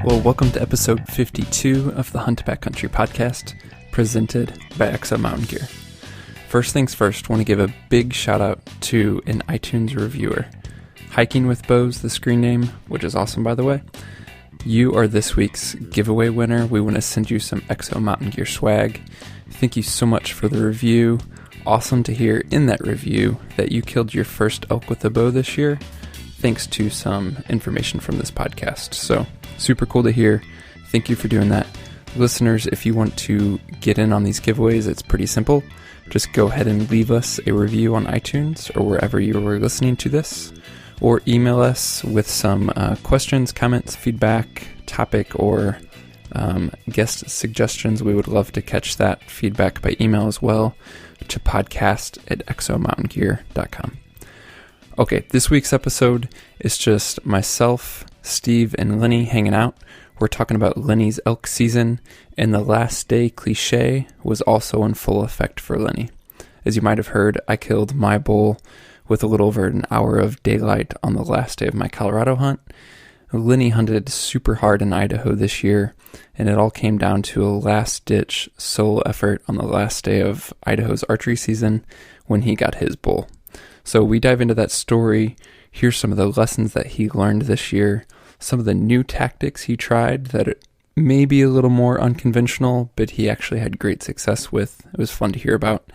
Well, welcome to episode 52 of the Hunt Backcountry podcast, presented by Exo Mountain Gear. First things first, want to give a big shout out to an iTunes reviewer. Hiking with Bows, the screen name, which is awesome by the way. You are this week's giveaway winner. We want to send you some Exo Mountain Gear swag. Thank you so much for the review. Awesome to hear in that review that you killed your first elk with a bow this year, thanks to some information from this podcast. So, super cool to hear. Thank you for doing that. Listeners, if you want to get in on these giveaways, it's pretty simple. Just go ahead and leave us a review on iTunes or wherever you were listening to this, or email us with some questions, comments, feedback, topic, or guest suggestions. We would love to catch that feedback by email as well to podcast@exomountaingear.com. Okay, this week's episode is just myself, Steve, and Lenny hanging out. We're talking about Lenny's elk season, and the last day Cliche was also in full effect for Lenny. As you might have heard, I killed my bull with a little over an hour of daylight on the last day of my Colorado hunt. Lenny hunted super hard in Idaho this year, and it all came down to a last-ditch solo effort on the last day of Idaho's archery season when he got his bull. So we dive into that story, hear some of the lessons that he learned this year, some of the new tactics he tried that may be a little more unconventional, but he actually had great success with. It was fun to hear about.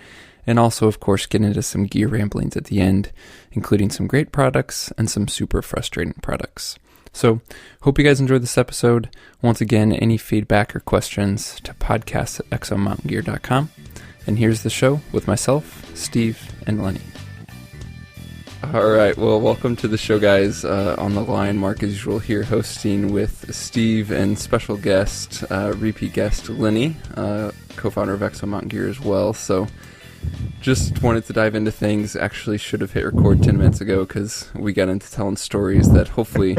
And also, of course, get into some gear ramblings at the end, including some great products and some super frustrating products. So, hope you guys enjoyed this episode. Once again, any feedback or questions to podcast@exomountaingear.com. And here's the show with myself, Steve, and Lenny. All right, well, welcome to the show, guys. On the line, Mark, as usual, here hosting with Steve and special guest, repeat guest, Lenny, co-founder of Exo Mountain Gear as well. So, just wanted to dive into things. Actually should have hit record 10 minutes ago because we got into telling stories that hopefully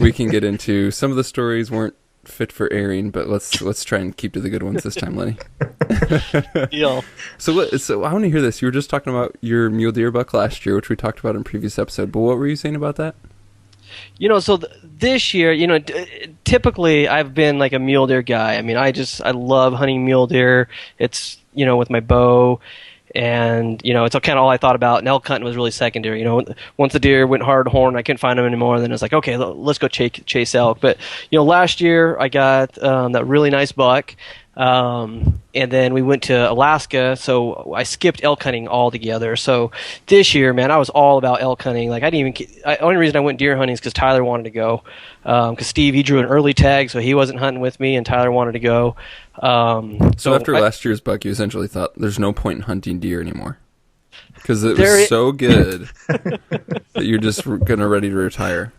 we can get into. Some of the stories weren't fit for airing, but let's try and keep to the good ones this time, Lenny. Deal. So I want to hear this. You were just talking about your mule deer buck last year, which we talked about in a previous episode, but what were you saying about that? This year, typically I've been like a mule deer guy. I mean, I love hunting mule deer. It's, with my bow, and, it's kind of all I thought about. And elk hunting was really secondary. Once the deer went hard horn, I couldn't find them anymore. And then it's like, okay, let's go chase elk. But, last year I got that really nice buck. And then we went to Alaska, so I skipped elk hunting altogether. So this year, man, I was all about elk hunting. Like, the only reason I went deer hunting is because Tyler wanted to go. Because Steve, he drew an early tag, so he wasn't hunting with me, and Tyler wanted to go. So after last year's buck, you essentially thought there's no point in hunting deer anymore. Because it was so good that you're just ready to retire.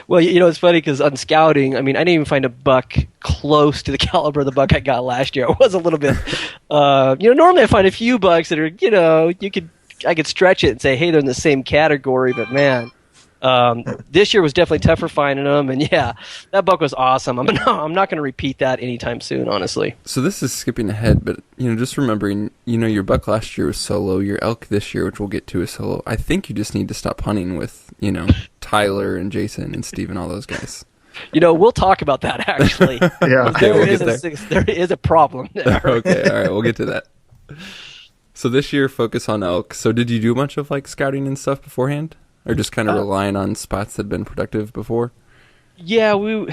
Well, it's funny because on scouting, I didn't even find a buck close to the caliber of the buck I got last year. It was a little bit, normally I find a few bucks that are, I could stretch it and say, hey, they're in the same category, but man, this year was definitely tougher finding them, and yeah, that buck was awesome. I'm not going to repeat that anytime soon, honestly. So this is skipping ahead, but just remembering, your buck last year was solo, your elk this year, which we'll get to, is solo. I think you just need to stop hunting with, Tyler and Jason and Steve and all those guys. We'll talk about that actually. Yeah, there is a problem there. Okay, all right, we'll get to that. So this year, focus on elk. So did you do a bunch of scouting and stuff beforehand? Or just kind of relying on spots that had been productive before? Yeah, I went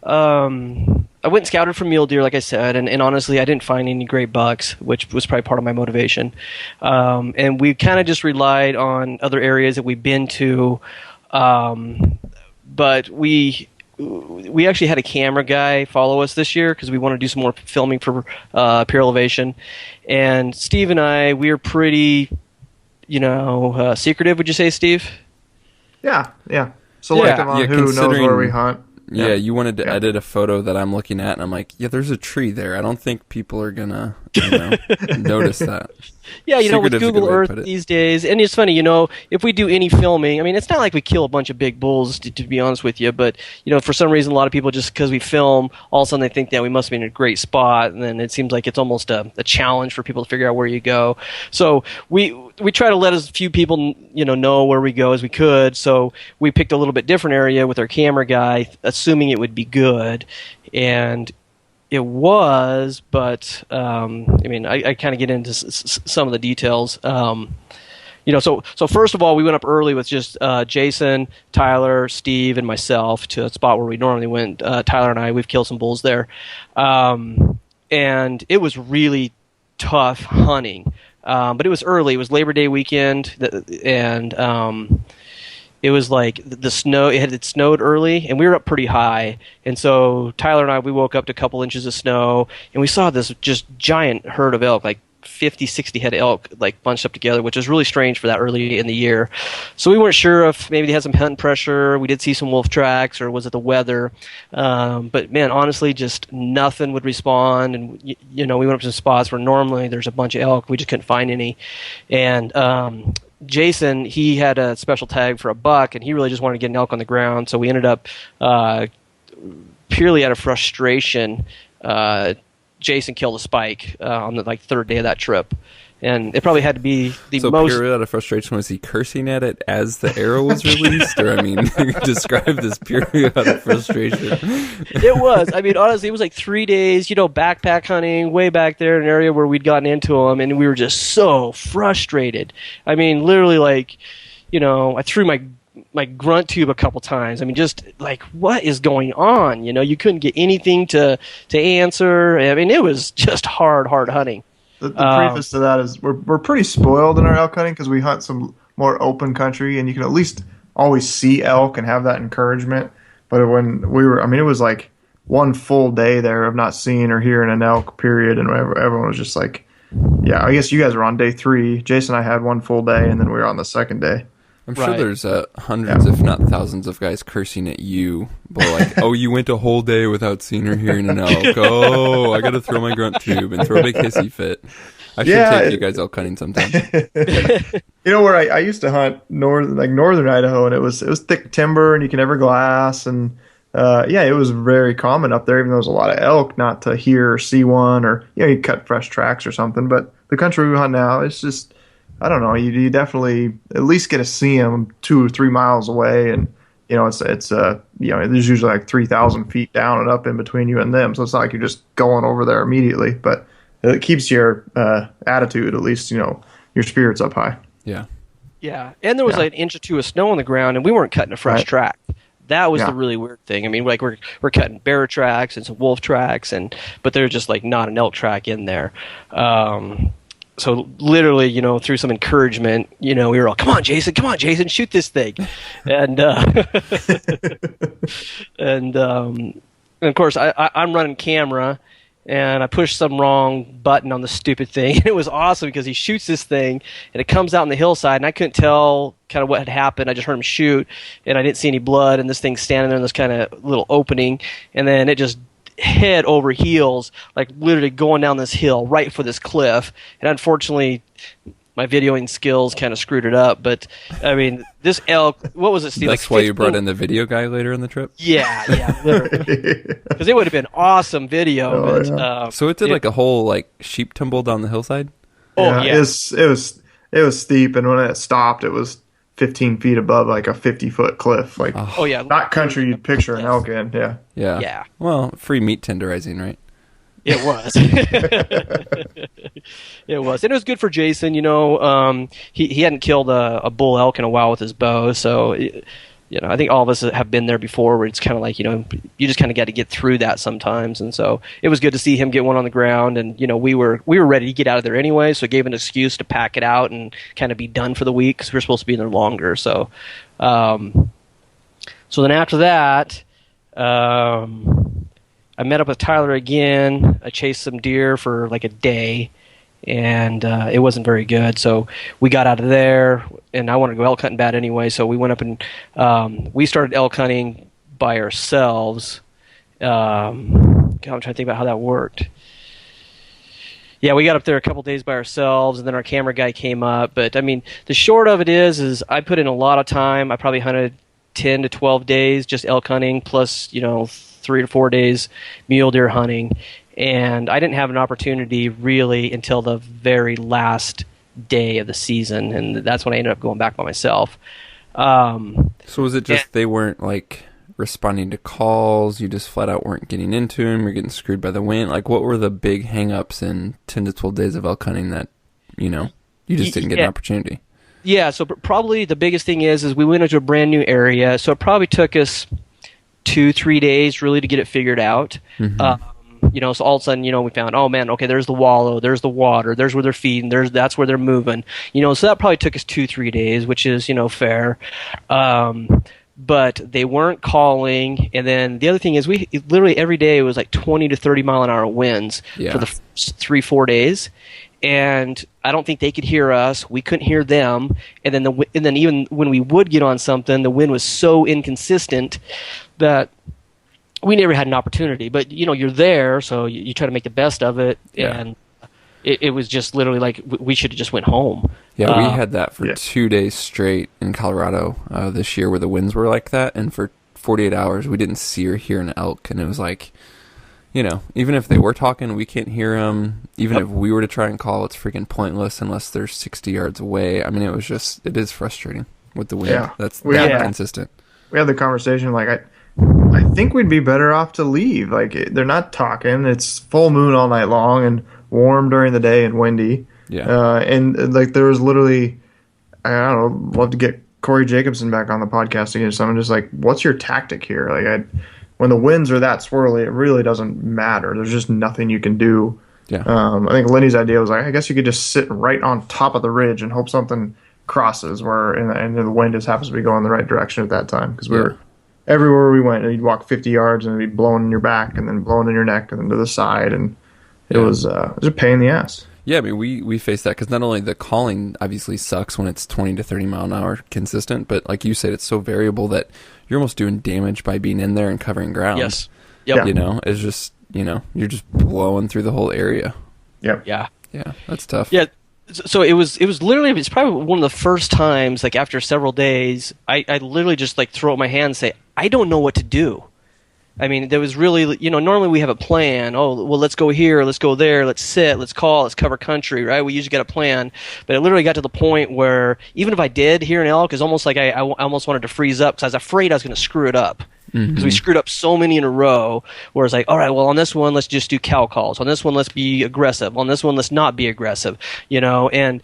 and scouted for mule deer, like I said, and honestly, I didn't find any great bucks, which was probably part of my motivation. And we kind of just relied on other areas that we've been to, but we actually had a camera guy follow us this year because we want to do some more filming for Pure Elevation. And Steve and I, we are pretty... secretive, would you say, Steve? Yeah. Selective on who knows where we hunt. Yeah, you wanted to edit a photo that I'm looking at, and I'm like, yeah, there's a tree there. I don't think people are going to notice that. Yeah, with Google Earth these days, and it's funny, if we do any filming, it's not like we kill a bunch of big bulls, to be honest with you, but, for some reason, a lot of people, just because we film, all of a sudden they think that we must be in a great spot, and then it seems like it's almost a challenge for people to figure out where you go. So we try to let as few people know where we go as we could. So we picked a little bit different area with our camera guy, assuming it would be good, and it was. But I kind of get into some of the details. So first of all, we went up early with just Jason, Tyler, Steve, and myself to a spot where we normally went. Tyler and I, we've killed some bulls there, and it was really tough hunting. But it was early. It was Labor Day weekend, and it was like the snow. It had snowed early, and we were up pretty high. And so Tyler and I, we woke up to a couple inches of snow, and we saw this just giant herd of elk, like 50, 60 head of elk, like bunched up together, which was really strange for that early in the year. So we weren't sure if maybe they had some hunting pressure. We did see some wolf tracks, or was it the weather? But man, honestly, just nothing would respond. And we went up to some spots where normally there's a bunch of elk. We just couldn't find any. And Jason, he had a special tag for a buck, and he really just wanted to get an elk on the ground. So we ended up purely out of frustration. Jason killed a spike on the third day of that trip, and it probably had to be the most. So purely out of frustration, was he cursing at it as the arrow was released, or describe this purely out of frustration? It was. Honestly, it was like 3 days. Backpack hunting way back there in an area where we'd gotten into them, and we were just so frustrated. Literally, I threw my grunt tube a couple times. Just like, what is going on? You couldn't get anything to answer. It was just hard hunting. The preface to that is we're pretty spoiled in our elk hunting because we hunt some more open country, and you can at least always see elk and have that encouragement. But when we were, it was like one full day there of not seeing or hearing an elk, period, and everyone was just like, yeah, I guess you guys were on day 3. Jason and I had one full day, and then we were on the second day. I'm sure there's hundreds, if not thousands, of guys cursing at you, but like, oh, you went a whole day without seeing or hearing an elk. Oh, I got to throw my grunt tube and throw a big hissy fit. I should take you guys elk hunting sometime. Where I used to hunt northern Idaho, and it was thick timber, and you can everglass, and it was very common up there, even though there's a lot of elk, not to hear or see one, or you cut fresh tracks or something. But the country we hunt now, it's just, I don't know. You definitely at least get to see them 2 or 3 miles away, and it's there's usually like 3,000 feet down and up in between you and them, so it's not like you're just going over there immediately. But it keeps your attitude, at least your spirits up high. Yeah. Yeah, and there was like an inch or 2 of snow on the ground, and we weren't cutting a fresh track. That was the really weird thing. We're cutting bear tracks and some wolf tracks, but there's just like not an elk track in there. So literally, through some encouragement, we were all, come on, Jason, shoot this thing. And and of course, I'm running camera, and I pushed some wrong button on the stupid thing. And it was awesome because he shoots this thing, and it comes out on the hillside, and I couldn't tell kind of what had happened. I just heard him shoot, and I didn't see any blood, and this thing's standing there in this kind of little opening, and then it just head over heels, like literally going down this hill right for this cliff. And unfortunately, my videoing skills kind of screwed it up. But this elk, what was it, Steve? That's why you brought in the video guy later in the trip? Yeah, literally. Because it would have been awesome video. So it did like a whole sheep tumble down the hillside? Oh, yeah. It was steep, and when it stopped, it was 15 feet above like a 50-foot cliff. Not country you'd picture an elk in. Yeah. Well, free meat tenderizing, right? It was. It was. And it was good for Jason. He hadn't killed a bull elk in a while with his bow, so I think all of us have been there before, where it's kind of like you just kind of got to get through that sometimes. And so it was good to see him get one on the ground, and we were ready to get out of there anyway, so it gave an excuse to pack it out and kind of be done for the week, because we were supposed to be in there longer. So so then after that, I met up with Tyler again. I chased some deer for like a day, and it wasn't very good. So we got out of there, and I wanted to go elk hunting bad anyway. So we went up and we started elk hunting by ourselves. I'm trying to think about how that worked. Yeah, we got up there a couple days by ourselves, and then our camera guy came up. But the short of it is I put in a lot of time. I probably hunted 10 to 12 days just elk hunting, plus 3 to 4 days mule deer hunting, and I didn't have an opportunity really until the very last day of the season, and that's when I ended up going back by myself. So was it just they weren't like responding to calls? You just flat out weren't getting into them? You're getting screwed by the wind? Like, what were the big hang-ups in 10 to 12 days of elk hunting that, you just didn't get an opportunity? Yeah, so probably the biggest thing is we went into a brand new area, so it probably took us 2-3 days really to get it figured out. So all of a sudden, we found, oh man, okay, there's the wallow, there's the water, there's where they're feeding, that's where they're moving. So that probably took us 2-3 days, which is, fair. But they weren't calling. And then the other thing is we literally every day it was like 20 to 30 mile an hour winds for the first 3-4 days. And I don't think they could hear us. We couldn't hear them. And then even when we would get on something, the wind was so inconsistent that we never had an opportunity. But you're there, so you try to make the best of it. Yeah. And it was just literally like we should have just went home. Yeah, we had that for 2 days straight in Colorado this year, where the winds were like that, and for 48 hours we didn't see or hear an elk, and it was like, even if they were talking, we can't hear them. Even if we were to try and call, it's freaking pointless unless they're 60 yards away. I mean, it is frustrating with the wind. Yeah. That's consistent. We had the conversation, like, I think we'd be better off to leave. Like, they're not talking. It's full moon all night long and warm during the day and windy. Yeah. And like there was literally, I don't know, love to get Corey Jacobson back on the podcast again. So I'm just like, what's your tactic here? Like, when the winds are that swirly, it really doesn't matter. There's just nothing you can do. Yeah. I think Lenny's idea was like, I guess you could just sit right on top of the ridge and hope something crosses and the wind just happens to be going the right direction at that time, because we were everywhere we went. You'd walk 50 yards and it'd be blowing in your back and then blowing in your neck and then to the side, and it was a pain in the ass. Yeah, I mean, we face that because not only the calling obviously sucks when it's 20 to 30 mile an hour consistent, but like you said, it's so variable that you're almost doing damage by being in there and covering ground. Yes. Yep. It's just, you're just blowing through the whole area. Yep. Yeah. Yeah, that's tough. Yeah. So it was literally, it's probably one of the first times, like after several days, I literally just like throw up my hand and say, I don't know what to do. I mean, there was really, normally we have a plan. Oh, well, let's go here, let's go there, let's sit, let's call, let's cover country, right? We usually got a plan. But it literally got to the point where even if I did hear an elk, it's almost like I almost wanted to freeze up because I was afraid I was going to screw it up. Because we screwed up so many in a row where it's like, all right, well, on this one, let's just do cow calls. On this one, let's be aggressive. On this one, let's not be aggressive, And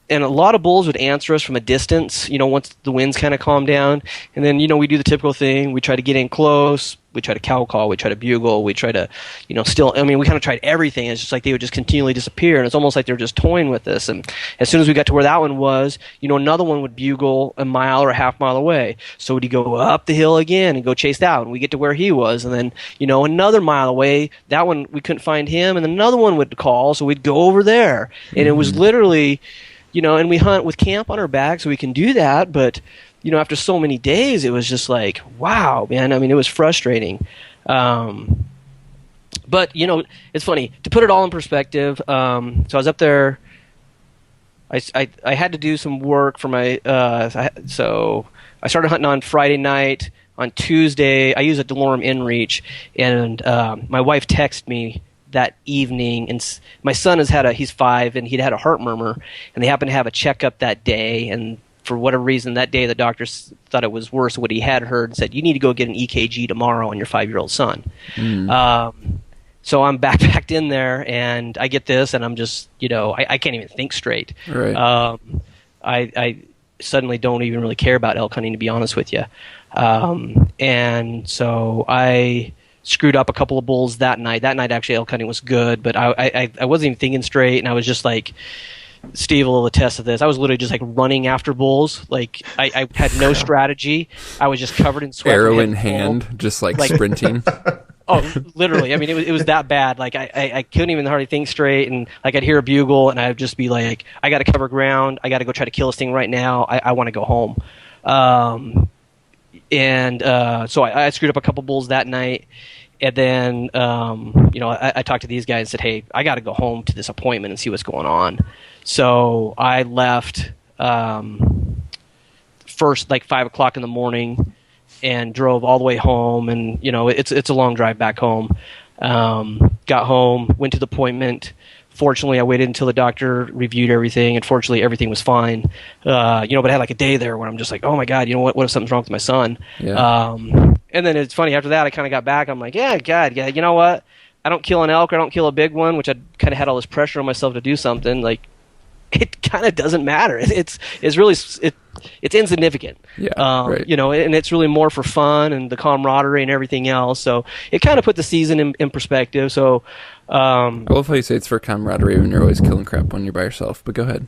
a lot of bulls would answer us from a distance, once the winds kind of calm down. And then, we do the typical thing. We try to get in close. We try to cow call. We try to bugle. We try to, we kind of tried everything. It's just like they would just continually disappear. And it's almost like they were just toying with us. And as soon as we got to where that one was, another one would bugle a mile or a half mile away. So would he go up the hill again and go chase that one? We get to where he was. And then, another mile away, that one, we couldn't find him. And then another one would call. So we'd go over there. And it was literally... and we hunt with camp on our back, so we can do that. But, after so many days, it was just like, wow, man. I mean, it was frustrating. But, it's funny. To put it all in perspective, so I was up there. I had to do some work for my so I started hunting on Friday night. On Tuesday, I use a DeLorme inReach, and my wife texted me that evening, and my son he's 5, and he'd had a heart murmur, and they happened to have a checkup that day, and for whatever reason that day the doctors thought it was worse what he had heard and said, you need to go get an EKG tomorrow on your 5-year-old son. So I'm backpacked in there, and I get this, and I'm just, I can't even think straight. Right. I suddenly don't even really care about elk hunting, to be honest with you. And so I screwed up a couple of bulls that night. That night, actually, elk hunting was good, but I wasn't even thinking straight, and I was just like, Steve will attest to this. I was literally just like running after bulls. Like I had no strategy. I was just covered in sweat. Arrow in hand, just like sprinting. Oh, literally. I mean, it was that bad. Like I couldn't even hardly think straight, and like I'd hear a bugle, and I'd just be like, I got to cover ground. I got to go try to kill this thing right now. I want to go home. So I screwed up a couple bulls that night. And then, I talked to these guys and said, hey, I got to go home to this appointment and see what's going on. So I left first, like 5 o'clock in the morning, and drove all the way home. And, it's a long drive back home. Got home, went to the appointment. Fortunately, I waited until the doctor reviewed everything, and fortunately, everything was fine. But I had like a day there where I'm just like, oh my God, what if something's wrong with my son? Yeah. And then it's funny, after that, I kind of got back. I'm like, yeah, God, yeah, you know what? I don't kill an elk, or I don't kill a big one, which I kind of had all this pressure on myself to do something. Like, it kind of doesn't matter. It's really it's insignificant. Yeah, right. And it's really more for fun and the camaraderie and everything else. So it kind of put the season in perspective. So I love how you say it's for camaraderie when you're always killing crap when you're by yourself. But go ahead.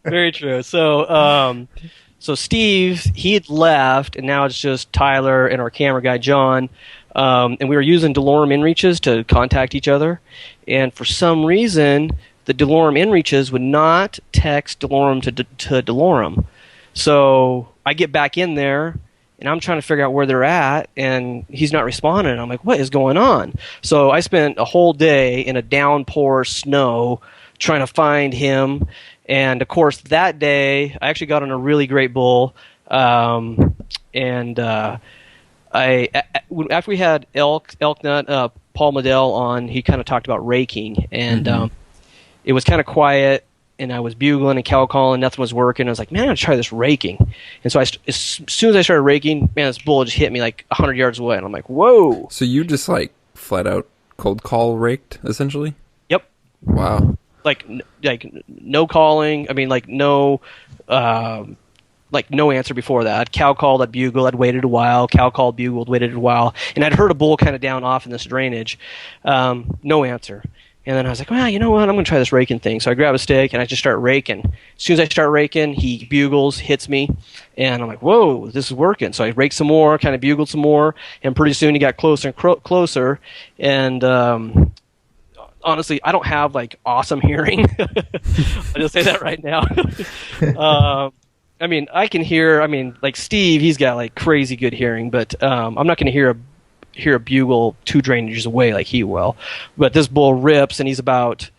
Very true. So Steve, he had left, and now it's just Tyler and our camera guy John. And we were using DeLorme inReaches to contact each other. And for some reason, the DeLorme inReaches would not text DeLorme to DeLorme. So I get back in there, and I'm trying to figure out where they're at, and he's not responding. I'm like, what is going on? So I spent a whole day in a downpour snow trying to find him. And, of course, that day I actually got on a really great bull. After we had Elk Nut, Paul Medell on, he kind of talked about raking. And it was kind of quiet, and I was bugling and cow calling. Nothing was working. I was like, man, I'm going to try this raking. And so as soon as I started raking, man, this bull just hit me like 100 yards away. And I'm like, whoa. So you just like flat out cold call raked, essentially? Yep. Wow. Like no calling. I mean, no answer before that. I'd cow called, I'd bugle, I'd waited a while, cow called, bugled, waited a while, and I'd heard a bull kind of down off in this drainage. No answer. And then I was like, well, you know what? I'm going to try this raking thing. So I grab a stick and I just start raking. As soon as I start raking, he bugles, hits me, and I'm like, whoa, this is working. So I raked some more, kind of bugled some more, and pretty soon he got closer and closer. And honestly, I don't have like awesome hearing. I'll just say that right now. I mean, I can hear. I mean, like Steve, he's got like crazy good hearing, but I'm not going to hear a bugle 2 drainages away like he will. But this bull rips, and he's about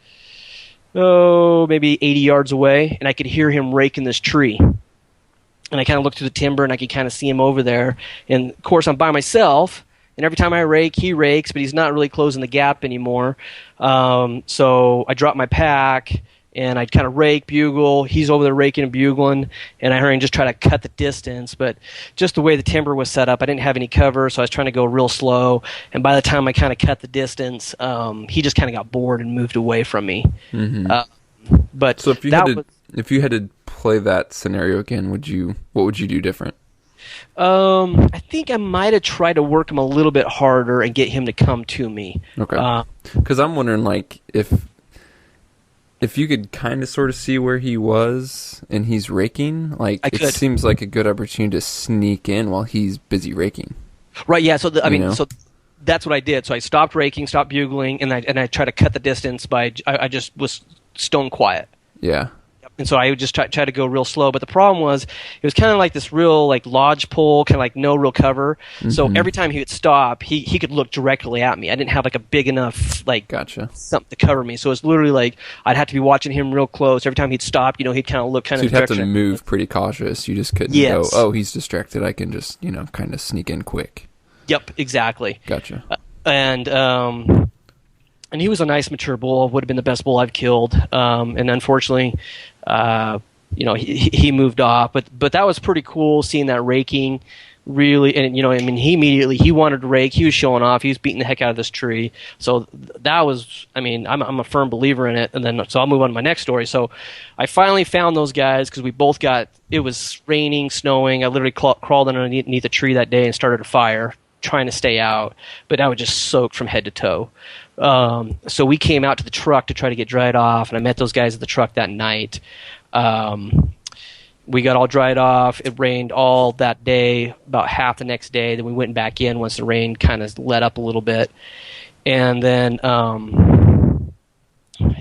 maybe 80 yards away, and I could hear him raking this tree. And I kind of looked through the timber, and I could kind of see him over there. And of course, I'm by myself. And every time I rake, he rakes, but he's not really closing the gap anymore. So I drop my pack, and I'd kind of rake, bugle. He's over there raking and bugling, and I heard him just try to cut the distance. But just the way the timber was set up, I didn't have any cover, so I was trying to go real slow. And by the time I kind of cut the distance, he just kind of got bored and moved away from me. Mm-hmm. But so if you had to play that scenario again, what would you do different? I think I might have tried to work him a little bit harder and get him to come to me. Okay. Because I'm wondering, like, if you could kind of sort of see where he was and he's raking, like, it seems like a good opportunity to sneak in while he's busy raking. Right. Yeah. So so that's what I did. So I stopped raking, stopped bugling, and I tried to cut the distance by I just was stone quiet. Yeah. And so I would just try to go real slow. But the problem was, it was kind of like this real like lodge pole, kind of like no real cover. Mm-hmm. So every time he would stop, he could look directly at me. I didn't have like a big enough like something to cover me. So it's literally like I'd have to be watching him real close. Every time he'd stop, he'd kind of look kind of. So you'd have to move pretty cautious. You just couldn't go, oh, he's distracted. I can just kind of sneak in quick. Yep, exactly. Gotcha. And he was a nice, mature bull. Would have been the best bull I've killed. And unfortunately, he moved off. But that was pretty cool seeing that raking. Really, and he wanted to rake. He was showing off. He was beating the heck out of this tree. So that was. I'm a firm believer in it. And then so I'll move on to my next story. So I finally found those guys because we both got. It was raining, snowing. I literally crawled underneath a tree that day and started a fire, trying to stay out. But I was just soaked from head to toe. So we came out to the truck to try to get dried off, and I met those guys at the truck that night. We got all dried off. It rained all that day, about half the next day. Then we went back in once the rain kind of let up a little bit. And then I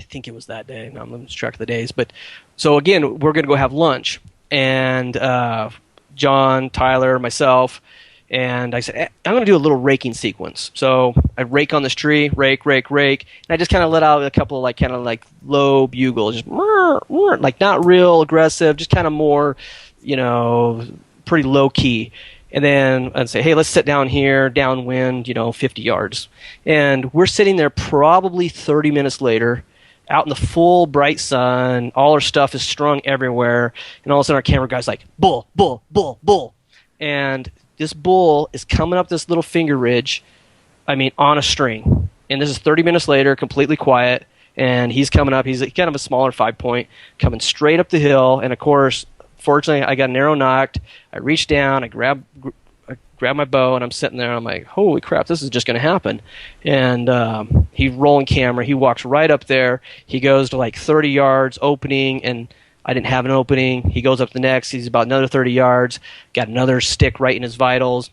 think it was that day. Now I'm losing track of the days. But so again, we're going to go have lunch. And John, Tyler, myself, and I said, I'm going to do a little raking sequence. So I rake on this tree, rake, and I just kind of let out a couple of kind of low bugles, just like not real aggressive, just kind of more, pretty low key. And then I'd say, hey, let's sit down here, downwind, 50 yards. And we're sitting there probably 30 minutes later, out in the full bright sun. All our stuff is strung everywhere. And all of a sudden our camera guy's like, bull, bull, bull, bull. And this bull is coming up this little finger ridge, on a string. And this is 30 minutes later, completely quiet. And he's coming up. He's kind of a smaller 5-point, coming straight up the hill. And, of course, fortunately, I got an arrow knocked. I reached down. I grabbed my bow, and I'm sitting there. I'm like, holy crap, this is just going to happen. And he's rolling camera. He walks right up there. He goes to like 30 yards opening, and I didn't have an opening. He goes up the next. He's about another 30 yards. Got another stick right in his vitals.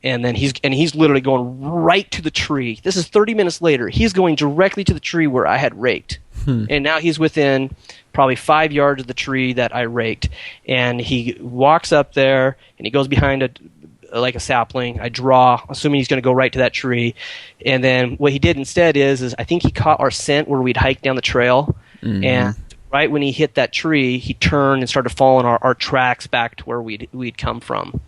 And then he's literally going right to the tree. This is 30 minutes later. He's going directly to the tree where I had raked. And now he's within probably 5 yards of the tree that I raked. And he walks up there, and he goes behind a sapling. I draw, assuming he's going to go right to that tree. And then what he did instead is I think he caught our scent where we'd hiked down the trail. Mm-hmm. And right when he hit that tree, he turned and started following our tracks back to where we'd come from.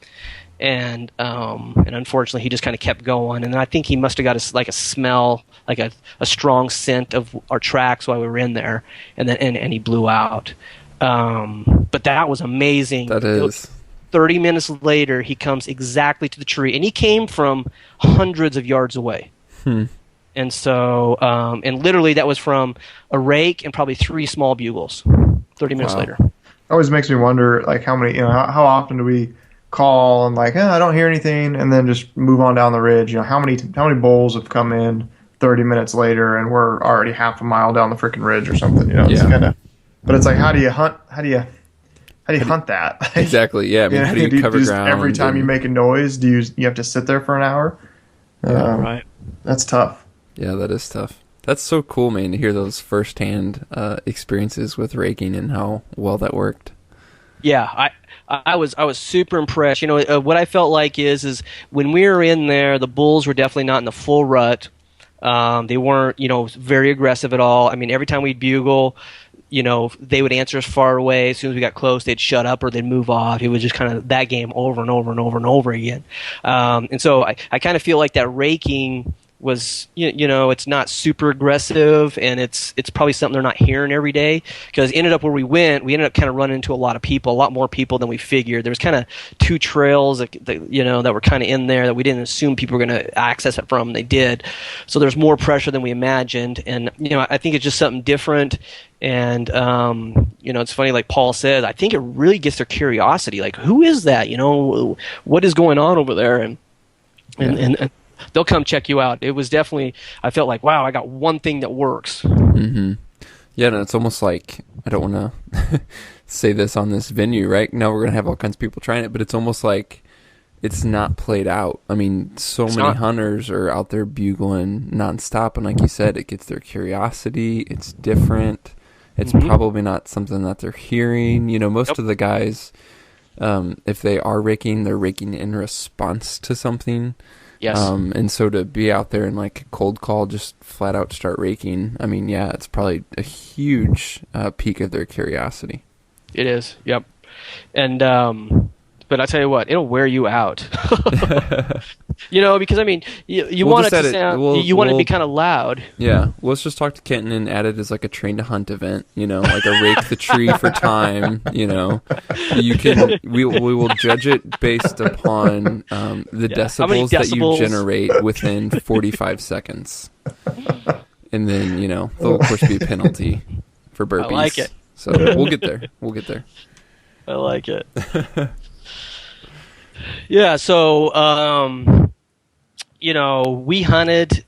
And unfortunately, he just kind of kept going. And then I think he must have got a smell, like a strong scent of our tracks while we were in there. And then and he blew out. But that was amazing. That is. 30 minutes later, he comes exactly to the tree, and he came from hundreds of yards away. And so, and literally, that was from a rake and probably 3 small bugles. 30 minutes later. It always makes me wonder, like, how many, how often do we call and like, I don't hear anything, and then just move on down the ridge. How many bulls have come in 30 minutes later, and we're already half a mile down the freaking ridge or something. It's but it's like, how do you hunt? How do you hunt that? Exactly. Yeah. How do you cover ground? Every time you make a noise, do you have to sit there for an hour? Right. That's tough. Yeah, that is tough. That's so cool, man, to hear those firsthand experiences with raking and how well that worked. Yeah, I was super impressed. What I felt like is when we were in there, the bulls were definitely not in the full rut. They weren't, very aggressive at all. Every time we'd bugle, they would answer us far away. As soon as we got close, they'd shut up or they'd move off. It was just kind of that game over and over and over and over again. And so I kind of feel like that raking was, it's not super aggressive, and it's probably something they're not hearing every day, because ended up where we ended up kind of running into a lot more people than we figured. There was kind of 2 trails that were kind of in there that we didn't assume people were going to access it from. They did. So there's more pressure than we imagined. And, I think it's just something different. And, it's funny, like Paul says, I think it really gets their curiosity. Like, who is that? What is going on over there? And they'll come check you out. It was definitely, I felt like, wow, I got one thing that works. Mm-hmm. Yeah, and it's almost like, I don't want to say this on this venue, right? Now we're going to have all kinds of people trying it, but it's almost like it's not played out. So many hunters are out there bugling nonstop, and like you said, it gets their curiosity. It's different. It's probably not something that they're hearing. Most of the guys, if they are raking, they're raking in response to something. Yes. And so to be out there and like cold call, just flat out start raking, it's probably a huge peak of their curiosity. It is. Yep. And, but I tell you what, it'll wear you out. Because you want it to sound, you want it to be kind of loud. Yeah. Let's just talk to Kenton and add it as like a train to hunt event, like a rake the tree for time, we will judge it based upon the decibels that you generate within 45 seconds. And then, there'll of course be a penalty for burpees. I like it. So we'll get there. I like it. Yeah, so, we hunted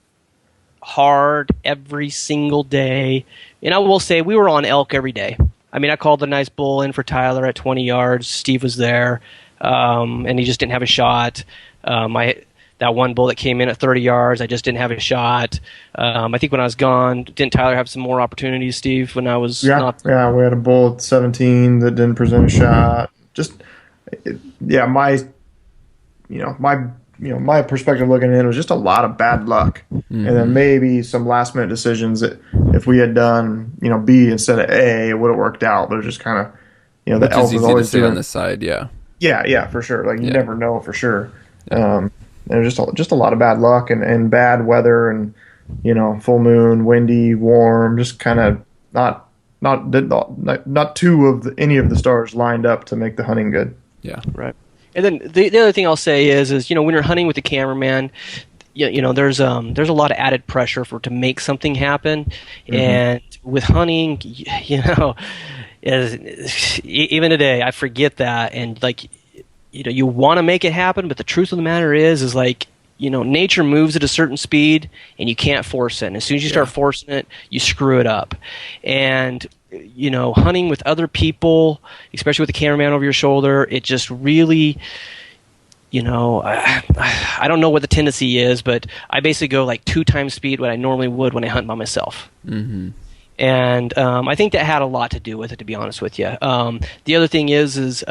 hard every single day. And I will say we were on elk every day. I called a nice bull in for Tyler at 20 yards. Steve was there, and he just didn't have a shot. That one bull that came in at 30 yards, I just didn't have a shot. I think when I was gone, didn't Tyler have some more opportunities, Steve, when I was not? Yeah, we had a bull at 17 that didn't present a shot. My perspective looking in was just a lot of bad luck. Mm-hmm. And then maybe some last minute decisions that if we had done, B instead of A, it would have worked out. But it was just kind of, the elk was always on the side, yeah. Yeah, for sure. Like you Yeah. never know for sure. There's just a lot of bad luck and bad weather and full moon, windy, warm, just kind of not not two of any of the stars lined up to make the hunting good. Yeah. Right. And then the other thing I'll say is when you're hunting with the cameraman, there's a lot of added pressure to make something happen, and with hunting, even today I forget that, and like you want to make it happen, but the truth of the matter is like nature moves at a certain speed and you can't force it. And as soon as you start forcing it, you screw it up. And hunting with other people, especially with the cameraman over your shoulder, it just really, I don't know what the tendency is, but I basically go like 2 times speed what I normally would when I hunt by myself. Mm-hmm. And I think that had a lot to do with it, to be honest with you. The other thing is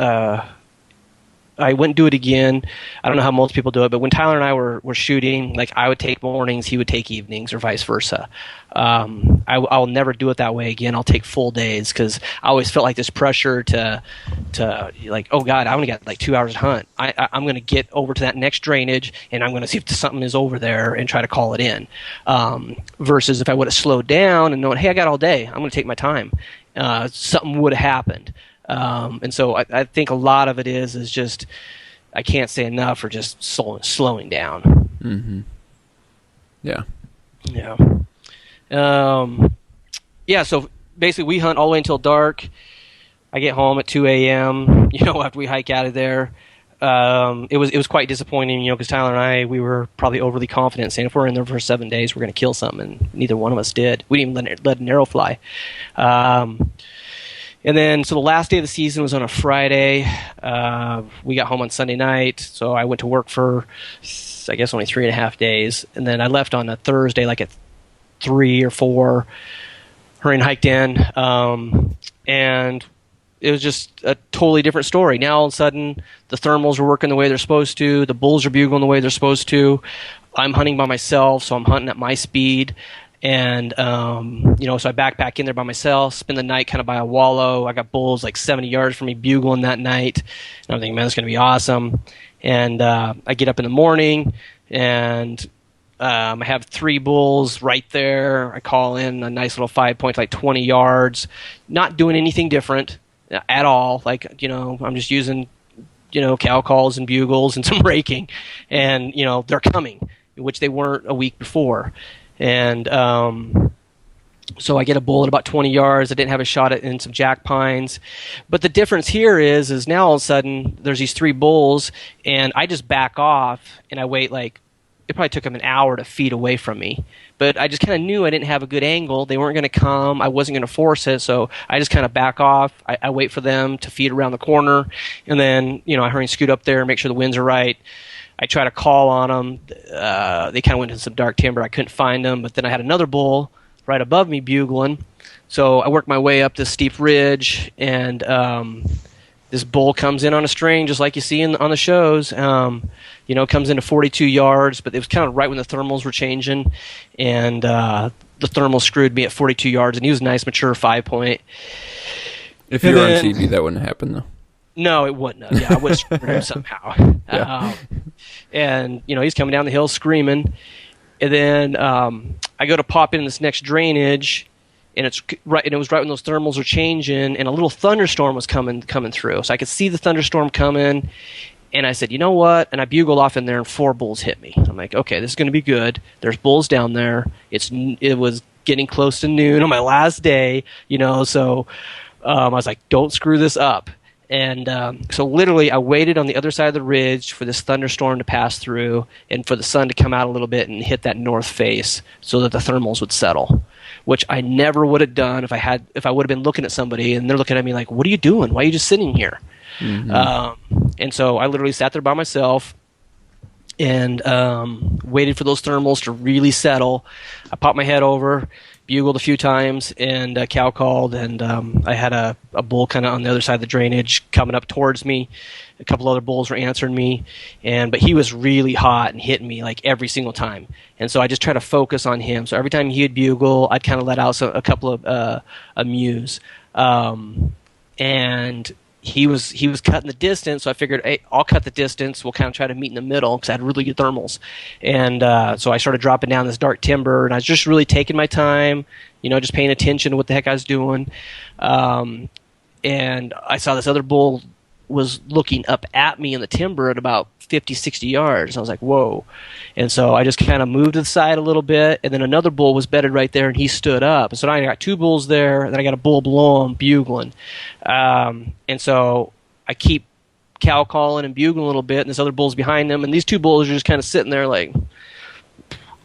I wouldn't do it again. I don't know how most people do it, but when Tyler and I were shooting, like I would take mornings, he would take evenings, or vice versa. I'll never do it that way again. I'll take full days because I always felt like this pressure to like, oh God, I only got like 2 hours to hunt. I'm going to get over to that next drainage and I'm going to see if something is over there and try to call it in. Versus if I would have slowed down and known, hey, I got all day, I'm going to take my time. Something would have happened. And so I think a lot of it is just, I can't say enough for just slowing down. Mm-hmm. Yeah. Yeah. So basically we hunt all the way until dark. I get home at 2 a.m., after we hike out of there. It was quite disappointing, because Tyler and I, we were probably overly confident saying if we're in there for 7 days, we're going to kill something. And neither one of us did. We didn't even let an arrow fly. And then, so the last day of the season was on a Friday. We got home on Sunday night, so I went to work for, I guess, only 3.5 days. And then I left on a Thursday, like at 3 or 4. Hurry and hiked in. And it was just a totally different story. Now, all of a sudden, the thermals are working the way they're supposed to. The bulls are bugling the way they're supposed to. I'm hunting by myself, so I'm hunting at my speed. And, so I backpack in there by myself, spend the night kind of by a wallow. I got bulls like 70 yards from me bugling that night. And I'm thinking, man, that's going to be awesome. And I get up in the morning, and I have 3 bulls right there. I call in a nice little 5-point, like 20 yards, not doing anything different at all. Like, I'm just using, cow calls and bugles and some raking. And, they're coming, which they weren't a week before. And so I get a bull at about 20 yards. I didn't have a shot in some jack pines. But the difference here is now all of a sudden there's these 3 bulls, and I just back off, and I wait like, it probably took them an hour to feed away from me. But I just kind of knew I didn't have a good angle. They weren't going to come. I wasn't going to force it, so I just kind of back off. I wait for them to feed around the corner, and then I hurry and scoot up there and make sure the winds are right. I try to call on them. They kind of went into some dark timber. I couldn't find them, but then I had another bull right above me bugling. So I worked my way up this steep ridge, and this bull comes in on a string, just like you see on the shows. Comes into 42 yards, but it was kind of right when the thermals were changing, and the thermals screwed me at 42 yards, and he was a nice, mature 5-point. If you were on TV, that wouldn't happen, though. No, it wouldn't have. Yeah, I would have screwed him somehow. Yeah. And, he's coming down the hill screaming. And then I go to pop in this next drainage, and it was right when those thermals were changing, and a little thunderstorm was coming through. So I could see the thunderstorm coming, and I said, you know what? And I bugled off in there, and 4 bulls hit me. I'm like, okay, this is going to be good. There's bulls down there. It was getting close to noon on my last day, so I was like, don't screw this up. And so literally I waited on the other side of the ridge for this thunderstorm to pass through and for the sun to come out a little bit and hit that north face so that the thermals would settle, which I never would have done if I would have been looking at somebody and they're looking at me like, what are you doing? Why are you just sitting here? Mm-hmm. And so I literally sat there by myself and waited for those thermals to really settle. I popped my head over, bugled a few times, and cow called, and I had a bull kind of on the other side of the drainage coming up towards me. A couple other bulls were answering me, but he was really hot and hitting me like every single time. And so I just tried to focus on him. So every time he would bugle, I'd kind of let out a couple of mews. And he was cutting the distance, so I figured, hey, I'll cut the distance. We'll kind of try to meet in the middle because I had really good thermals. And so I started dropping down this dark timber, and I was just really taking my time, just paying attention to what the heck I was doing. And I saw this other bull was looking up at me in the timber at about 50, 60 yards. I was like, whoa. And so I just kind of moved to the side a little bit, and then another bull was bedded right there, and he stood up. And so now I got two bulls there, and then I got a bull below him bugling. And so I keep cow calling and bugling a little bit, and this other bull's behind him, and these two bulls are just kind of sitting there like,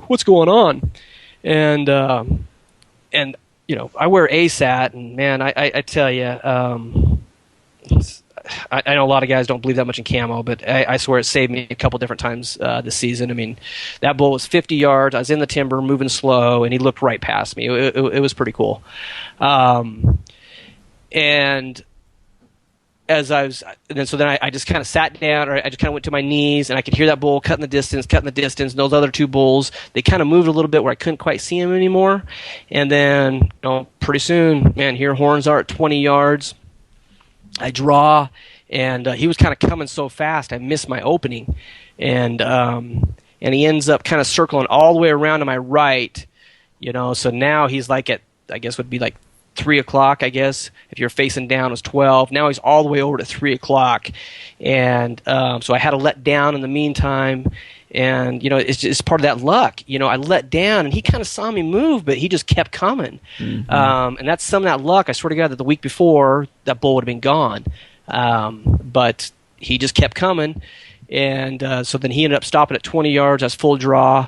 what's going on? And I wear ASAT, and man, I tell you, I know a lot of guys don't believe that much in camo, but I swear it saved me a couple different times this season. I mean, that bull was 50 yards. I was in the timber, moving slow, and he looked right past me. It was pretty cool. And as I was, and then so then I just kind of sat down, or I just kind of went to my knees, and I could hear that bull cutting the distance. And those other two bulls, they kind of moved a little bit where I couldn't quite see him anymore. And then, pretty soon, man, here horns are at 20 yards. I draw, and he was kind of coming so fast, I missed my opening, and he ends up kind of circling all the way around to my right, So now he's like at, I guess would be like 3 o'clock. I guess if you're facing down, it was 12. Now he's all the way over to 3 o'clock, and so I had to let down in the meantime. And, it's part of that luck. I let down, and he kind of saw me move, but he just kept coming. Mm-hmm. And that's some of that luck. I swear to God that the week before, that bull would have been gone. But he just kept coming. And so then he ended up stopping at 20 yards. I was full draw.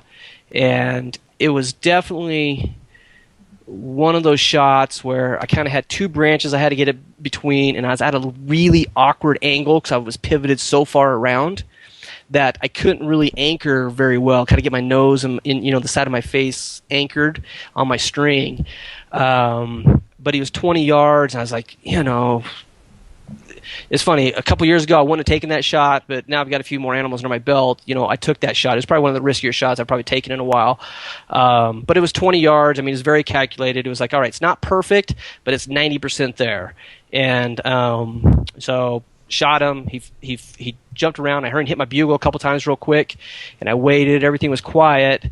And it was definitely one of those shots where I kind of had two branches I had to get it between, and I was at a really awkward angle because I was pivoted so far around that I couldn't really anchor very well, kind of get my nose and the side of my face anchored on my string. But he was 20 yards, and I was like, it's funny. A couple years ago, I wouldn't have taken that shot, but now I've got a few more animals under my belt. I took that shot. It was probably one of the riskier shots I've probably taken in a while. But it was 20 yards. I mean, it was very calculated. It was like, all right, it's not perfect, but it's 90% there. And so shot him. He jumped around. I heard him hit my bugle a couple times real quick, and I waited. Everything was quiet,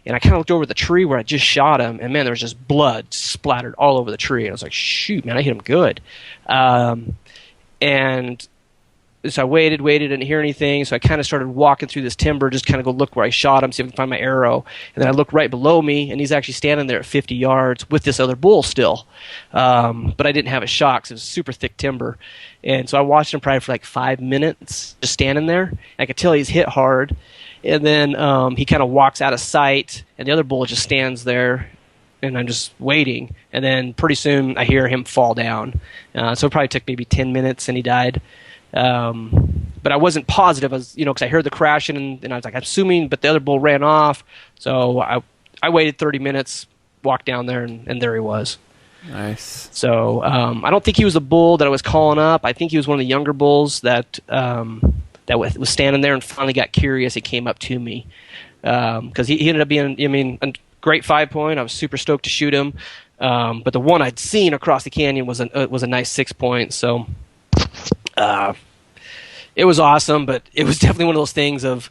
and I kind of looked over the tree where I just shot him, and man, there was just blood splattered all over the tree. And I was like, shoot, man, I hit him good. And so I waited, didn't hear anything, so I kind of started walking through this timber, just kind of go look where I shot him, see if I can find my arrow. And then I looked right below me, and he's actually standing there at 50 yards with this other bull still. But I didn't have a shot because it was super thick timber. And so I watched him probably for like 5 minutes, just standing there. I could tell he's hit hard. And then he kind of walks out of sight, and the other bull just stands there, and I'm just waiting. And then pretty soon I hear him fall down. So it probably took maybe 10 minutes, and he died. But I wasn't positive, because I heard the crashing, and I was like, I'm assuming, but the other bull ran off. So I waited 30 minutes, walked down there, and there he was. Nice. So I don't think he was a bull that I was calling up. I think he was one of the younger bulls that was standing there and finally got curious. He came up to me because he ended up being, a great 5-point. I was super stoked to shoot him. But the one I'd seen across the canyon was a nice 6-point. So it was awesome, but it was definitely one of those things of,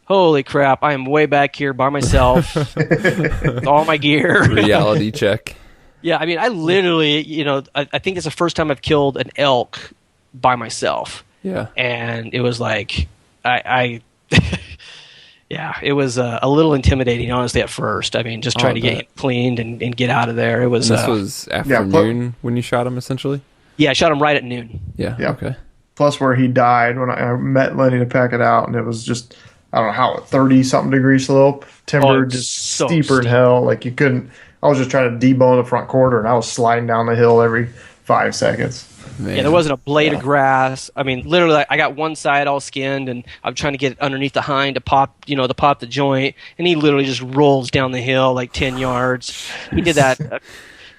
holy crap, I am way back here by myself with all my gear. Reality check. Yeah, I mean, I literally, I think it's the first time I've killed an elk by myself. Yeah. And it was like, yeah, it was a little intimidating, honestly, at first. I mean, just trying to get him cleaned and get out of there. It was. And this was after noon when you shot him, essentially? Yeah, I shot him right at noon. Yeah. Okay. Plus where he died when I met Lenny to pack it out, and it was just, I don't know how, 30-something degree slope, timber, just so steeper than hell. Like you couldn't, I was just trying to debone the front quarter, and I was sliding down the hill every 5 seconds. Man. Yeah, there wasn't a blade of grass. I mean, literally, I got one side all skinned, and I'm trying to get it underneath the hind to pop the joint, and he literally just rolls down the hill like 10 yards. He did that.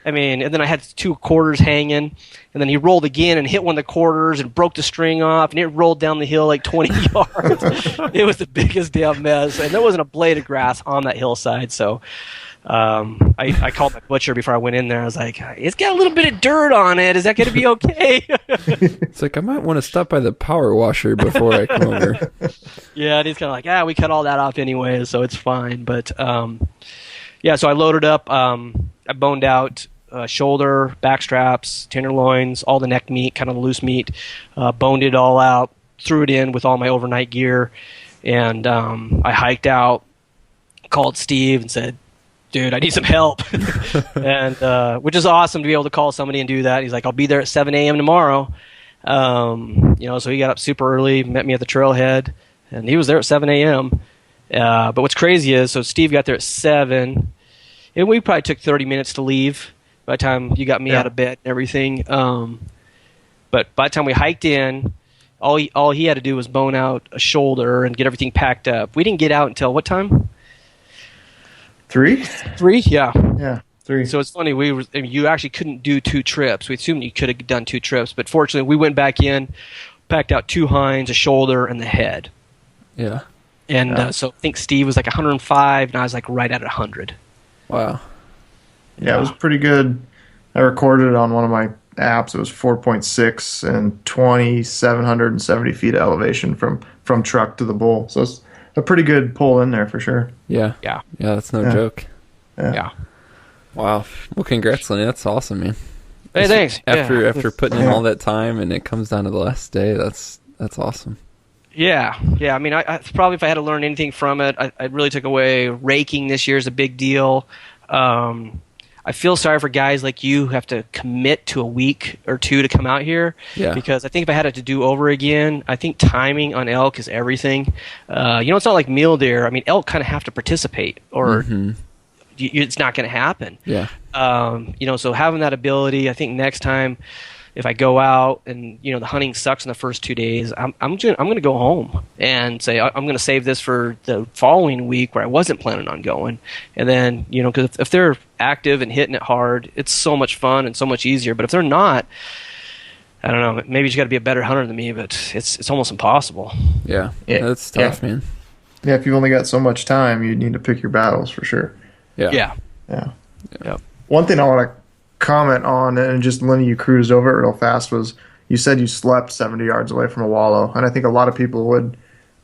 I mean, and then I had 2 quarters hanging, and then he rolled again and hit one of the quarters and broke the string off, and it rolled down the hill like 20 yards. It was the biggest damn mess, and there wasn't a blade of grass on that hillside, so I called my butcher before I went in there. I was like, it's got a little bit of dirt on it. Is that going to be okay? It's like, I might want to stop by the power washer before I come over. Yeah, and he's kind of like, we cut all that off anyway, so it's fine. But yeah, so I loaded up. I boned out shoulder, back straps, tenderloins, all the neck meat, kind of the loose meat. Boned it all out, threw it in with all my overnight gear, and I hiked out, called Steve, and said, dude, I need some help. And which is awesome to be able to call somebody and do that. He's like, I'll be there at 7 a.m. tomorrow. So he got up super early, met me at the trailhead, and he was there at 7 a.m. But what's crazy is, so Steve got there at 7, and we probably took 30 minutes to leave by the time you got me out of bed and everything. But by the time we hiked in, all he had to do was bone out a shoulder and get everything packed up. We didn't get out until what time? 3? 3? Yeah. Yeah, 3. So it's funny, you actually couldn't do 2 trips. We assumed you could have done 2 trips, but fortunately we went back in, packed out 2 hinds, a shoulder, and the head. Yeah. And so I think Steve was like 105, and I was like right at 100. Wow. Yeah, it was pretty good. I recorded it on one of my apps. It was 4.6 and 2,770 feet of elevation from truck to the bull. So it's a pretty good pull in there for sure. Yeah. Yeah. Yeah, that's no joke. Yeah. Wow. Well, congrats, Lenny. That's awesome, man. Hey, thanks. After putting in all that time and it comes down to the last day, that's awesome. Yeah. I mean, I probably, if I had to learn anything from it, I really took away raking this year is a big deal. I feel sorry for guys like you who have to commit to a week or 2 to come out here. Yeah. Because I think if I had it to do over again, I think timing on elk is everything. It's not like mule deer. I mean, elk kind of have to participate, or it's not going to happen. Yeah. So having that ability, I think next time, if I go out and the hunting sucks in the first 2 days, I'm going to go home and say I'm going to save this for the following week where I wasn't planning on going. And then because if they're active and hitting it hard, it's so much fun and so much easier. But if they're not, I don't know. Maybe you got to be a better hunter than me, but it's almost impossible. Yeah. That's tough, man. Yeah, if you've only got so much time, you need to pick your battles for sure. Yeah. One thing I want to comment on, and just Lenny, you cruised over it real fast, was you said you slept 70 yards away from a wallow, and I think a lot of people would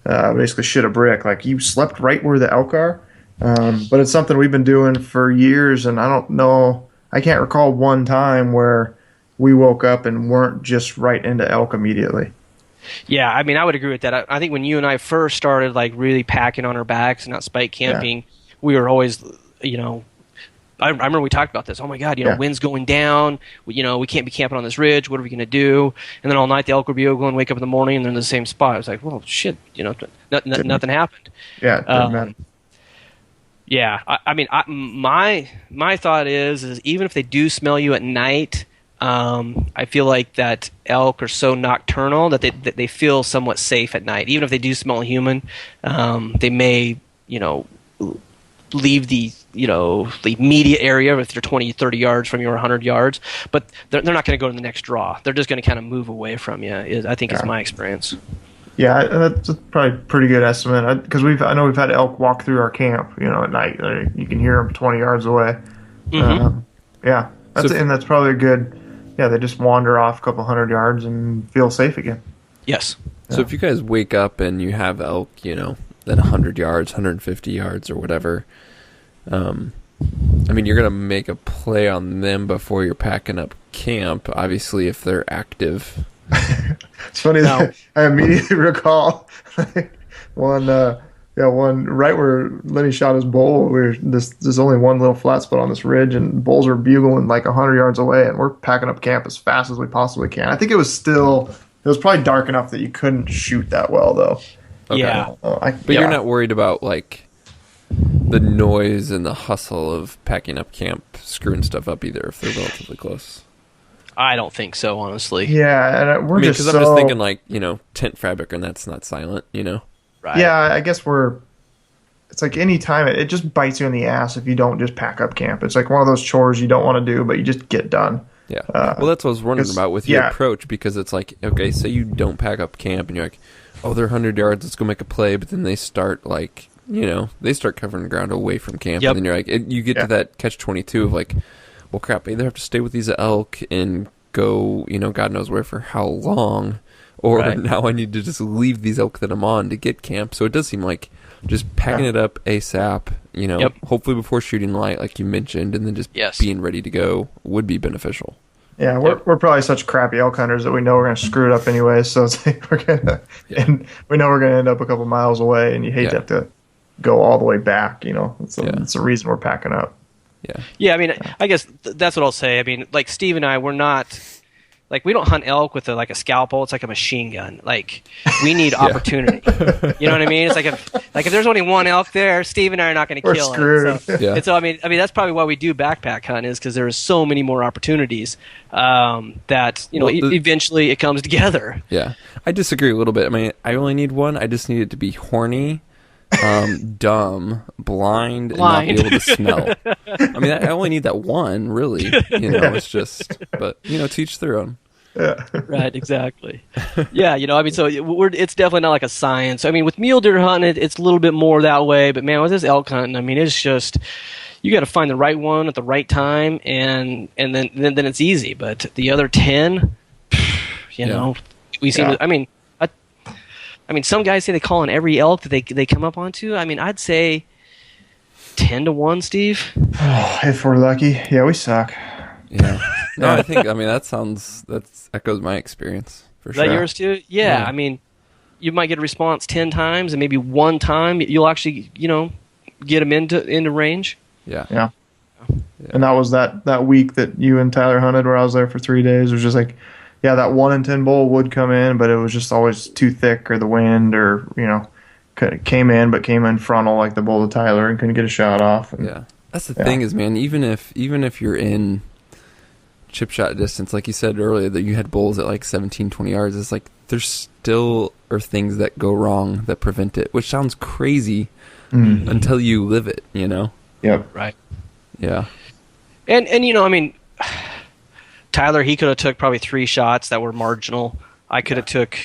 basically shit a brick, like you slept right where the elk are. But it's something we've been doing for years, and I can't recall one time where we woke up and weren't just right into elk immediately. Yeah, I mean, I would agree with that. I think when you and I first started like really packing on our backs and not spike camping, we were always, I remember we talked about this. Oh my God, wind's going down. We can't be camping on this ridge. What are we going to do? And then all night the elk would be going, wake up in the morning, and they're in the same spot. I was like, well, shit, nothing happened. Yeah, it didn't matter. Yeah, I mean, my thought is even if they do smell you at night, I feel like that elk are so nocturnal that they feel somewhat safe at night. Even if they do smell a human, they may leave the immediate area if they're 20, 30 yards from you or 100 yards, but they're not going to go to the next draw. They're just going to kind of move away from you, I think is my experience. Yeah, that's probably a pretty good estimate, because I know we've had elk walk through our camp, at night. You can hear them 20 yards away. Mm-hmm. That's probably a good, they just wander off a couple 100 yards and feel safe again. Yes. So if you guys wake up and you have elk, at 100 yards, 150 yards or whatever, you're going to make a play on them before you're packing up camp, obviously, if they're active. It's funny that I immediately recall one right where Lenny shot his bull. There's only one little flat spot on this ridge, and bulls are bugling like 100 yards away, and we're packing up camp as fast as we possibly can. I think it was probably dark enough that you couldn't shoot that well, though. Okay. Yeah. But you're not worried about like the noise and the hustle of packing up camp, screwing stuff up either if they're relatively close. I don't think so, honestly. Yeah, and I'm just thinking like, tent fabric, and that's not silent, Right. Yeah, I guess it's like any time it just bites you in the ass if you don't just pack up camp. It's like one of those chores you don't want to do, but you just get done. Yeah. Well, that's what I was wondering about with your approach, because it's like, okay, so you don't pack up camp and you're like, oh, they're 100 yards, let's go make a play, but then they start like they start covering the ground away from camp, Yep. and then you're like, you get to that catch-22 of like, well, crap, I either have to stay with these elk and go, God knows where for how long, or Right. now I need to just leave these elk that I'm on to get camp. So it does seem like just packing it up ASAP, Yep. hopefully before shooting light, like you mentioned, and then just Yes. being ready to go would be beneficial. Yeah, we're probably such crappy elk hunters that we know we're going to screw it up anyway. So it's like and we know we're going to end up a couple miles away, and you hate to have to go all the way back. It's the reason we're packing up. Yeah. Yeah, I mean, I guess that's what I'll say. I mean, like Steve and I, we're not like we don't hunt elk with a scalpel. It's like a machine gun. Like we need opportunity. You know what I mean? It's like if there's only one elk there, Steve and I are not going to kill screwed. it. So, and so I mean that's probably why we do backpack hunt is because there are so many more opportunities that eventually it comes together. Yeah, I disagree a little bit. I mean, I only need one. I just need it to be horny, dumb, blind, and not be able to smell. I mean, I only need that one, really. It's just, but to each their own. Yeah. Right, exactly. Yeah, I mean, so it's definitely not like a science. I mean, with mule deer hunting, it's a little bit more that way. But man, with this elk hunting, I mean, it's just you got to find the right one at the right time, and then it's easy. But the other 10, we seem to. I mean, some guys say they call on every elk that they come up onto. I mean, I'd say 10-1, Steve. Oh, if we're lucky, yeah, we suck. Yeah. No, I mean, that echoes my experience for sure. Is that yours too? Yeah. I mean, you might get a response 10 times, and maybe one time you'll actually, get them into range. Yeah. And that was that week that you and Tyler hunted where I was there for 3 days. It was just like, yeah, that 1 in 10 bull would come in, but it was just always too thick or the wind or, came in frontal like the bull to Tyler and couldn't get a shot off. And, yeah. That's the thing is, man, even if you're in chip shot distance, like you said earlier, that you had bulls at like 17, 20 yards, it's like there's still are things that go wrong that prevent it, which sounds crazy until you live it, Yep. Right. Yeah. And I mean, Tyler, he could have took probably 3 shots that were marginal. I could have took,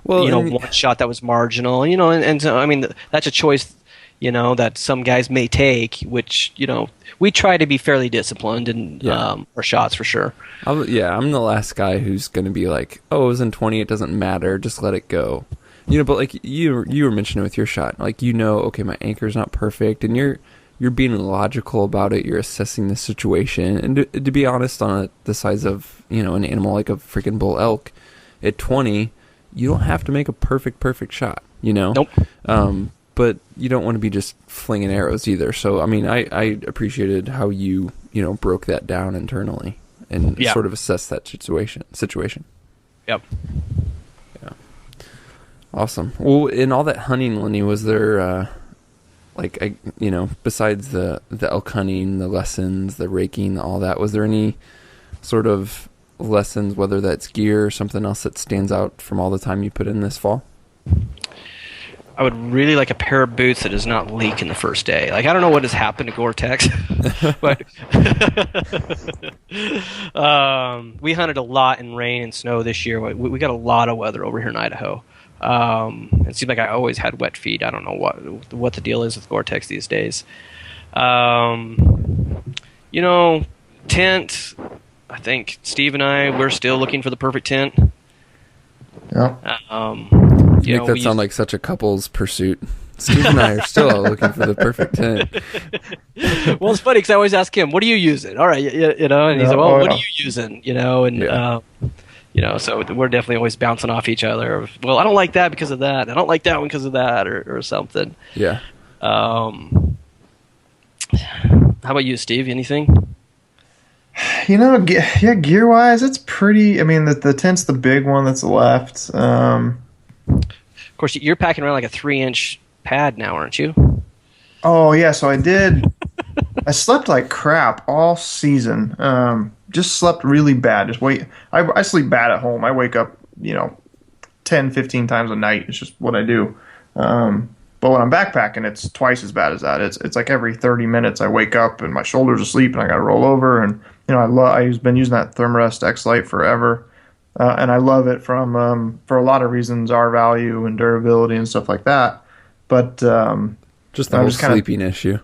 one shot that was marginal. And so I mean, that's a choice, that some guys may take. Which we try to be fairly disciplined in our shots for sure. I'm the last guy who's going to be like, oh, it was in 20, it doesn't matter, just let it go. But like you were mentioning with your shot, like okay, my anchor's not perfect, and you're being logical about it. You're assessing the situation, and to be honest, on the size of an animal like a freaking bull elk, at 20, you don't have to make a perfect shot. Nope. But you don't want to be just flinging arrows either. So I mean, I appreciated how you broke that down internally and sort of assessed that situation. Yep. Yeah. Awesome. Well, in all that hunting, Lenny, was there besides the elk hunting, the lessons, the raking, all that, was there any sort of lessons, whether that's gear or something else that stands out from all the time you put in this fall? I would really like a pair of boots that does not leak in the first day. Like, I don't know what has happened to Gore-Tex, but we hunted a lot in rain and snow this year. We got a lot of weather over here in Idaho. It seems like I always had wet feet. I don't know what the deal is with Gore-Tex these days. Tent, I think Steve and we're still looking for the perfect tent. Yeah. You make that sound like such a couple's pursuit. Steve and I are still looking for the perfect tent. Well, it's funny because I always ask him, "What are you using?" All right, and he's like, "Well, what are you using?" So we're definitely always bouncing off each other. Well, I don't like that because of that. I don't like that one because of that, or something. Yeah. How about you, Steve? Anything? Gear wise, it's pretty. I mean, the tent's the big one that's left. Of course, you're packing around like a 3-inch pad now, aren't you? Oh yeah, so I did. I slept like crap all season. Just slept really bad. I sleep bad at home. I wake up, 10, 15 times a night. It's just what I do. But when I'm backpacking, it's twice as bad as that. It's like every 30 minutes I wake up and my shoulder's asleep and I got to roll over. And I've been using that Thermarest X-Lite forever, and I love it for a lot of reasons, R value and durability and stuff like that. But Just the whole sleeping issue.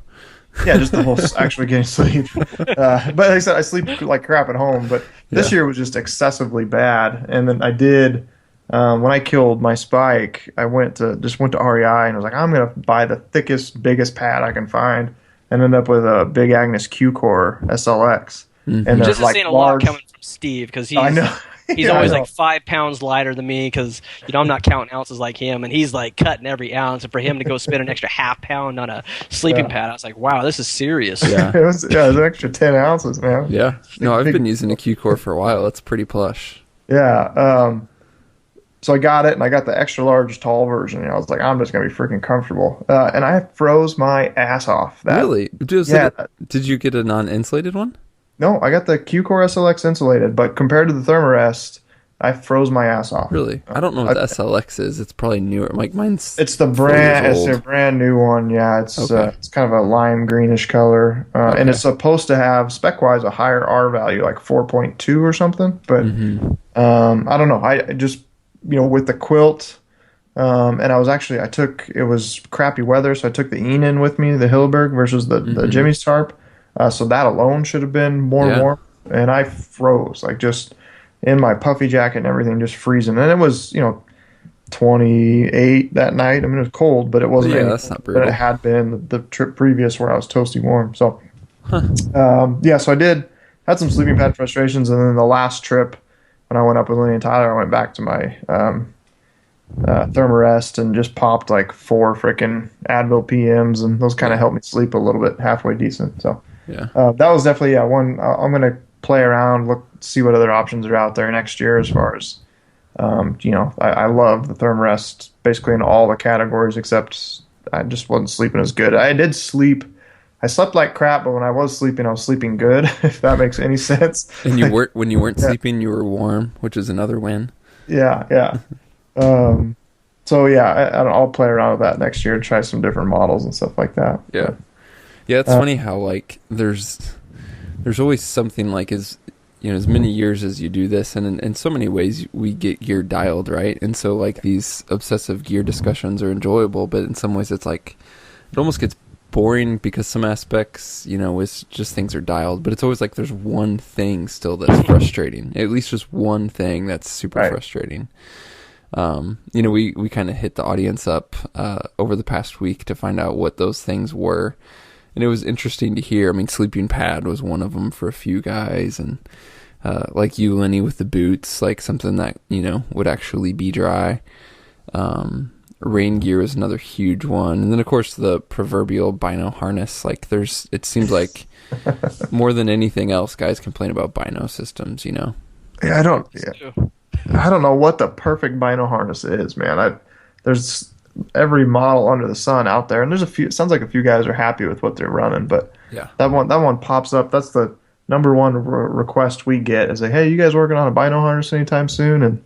Yeah, just the whole actually getting sleep. But like I said, I sleep like crap at home. But this year was just excessively bad. And then I did, when I killed my spike, I went to REI and I was like, I'm going to buy the thickest, biggest pad I can find. And ended up with a Big Agnes Q-Core SLX. Mm-hmm. And just saying a lot coming from Steve, because he's... I know. He's always like 5 pounds lighter than me because, I'm not counting ounces like him, and he's like cutting every ounce. And for him to go spend an extra half pound on a sleeping pad, I was like, wow, this is serious. Yeah, it was an extra 10 ounces, man. Yeah. No, I've been using a Q-Core for a while. It's pretty plush. Yeah. So I got it, and I got the extra large tall version. And I was like, I'm just going to be freaking comfortable. And I froze my ass off. Really? Did you get a non-insulated one? No, I got the Q-Core SLX insulated, but compared to the Thermarest, I froze my ass off. Really? I don't know what the SLX is. It's probably newer. Like mine's. It's the brand. It's a brand new one. Yeah, it's kind of a lime greenish color, and it's supposed to have spec-wise a higher R value, like 4.2 or something. But I don't know. I just with the quilt, and it was crappy weather, so I took the Enon with me, the Hilleberg versus the Jimmy's tarp. So that alone should have been more warm, and I froze, like just in my puffy jacket and everything, just freezing. And it was, 28 that night. I mean, it was cold, but it wasn't. Yeah, that's not brutal. But it had been the trip previous where I was toasty warm. So, so I had some sleeping pad frustrations, and then the last trip when I went up with Lenny and Tyler, I went back to my Thermarest and just popped like 4 freaking Advil PMs, and those kind of helped me sleep a little bit, halfway decent. So. Yeah, that was definitely one. I'm going to play around, see what other options are out there next year. As far as I love the Thermarest basically in all the categories, except I just wasn't sleeping as good. I did sleep. I slept like crap, but when I was sleeping good. If that makes any sense. And when you weren't sleeping, you were warm, which is another win. Yeah. I'll play around with that next year, try some different models and stuff like that. Yeah. Yeah, it's funny how like there's always something like as many years as you do this, and in so many ways we get gear dialed, right? And so like these obsessive gear discussions are enjoyable, but in some ways it's like it almost gets boring because some aspects, it's just things are dialed, but it's always like there's one thing still that's frustrating. At least just one thing that's super frustrating. We kind of hit the audience up over the past week to find out what those things were. And it was interesting to hear. I mean, sleeping pad was one of them for a few guys, and like you, Lenny, with the boots, like something that would actually be dry. Rain gear is another huge one, and then of course the proverbial bino harness. Like it seems like more than anything else, guys complain about bino systems. Yeah, I don't know what the perfect bino harness is, man. There's every model under the sun out there, and there's a few. It sounds like a few guys are happy with what they're running, but that one pops up. That's the number one request we get is like, hey, you guys working on a bino harness anytime soon? And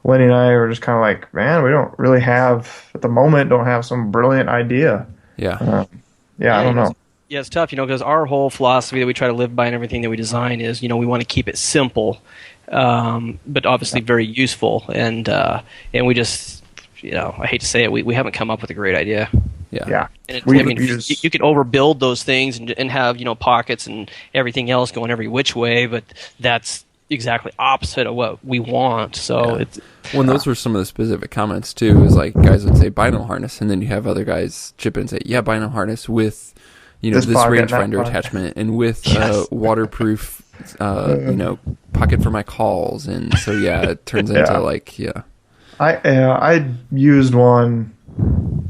Lenny and I are just kind of like, man, we don't really have at the moment. Don't have some brilliant idea. I don't know. Yeah, it's tough, because our whole philosophy that we try to live by and everything that we design is, we want to keep it simple, but obviously very useful, and we just. I hate to say it, we haven't come up with a great idea. Yeah. And you could overbuild those things and have pockets and everything else going every which way, but that's exactly opposite of what we want. So it's those were some of the specific comments too. Is like guys would say bino harness, and then you have other guys chip in and say, yeah, bino harness with this rangefinder attachment and with waterproof pocket for my calls, and so it turns into I used one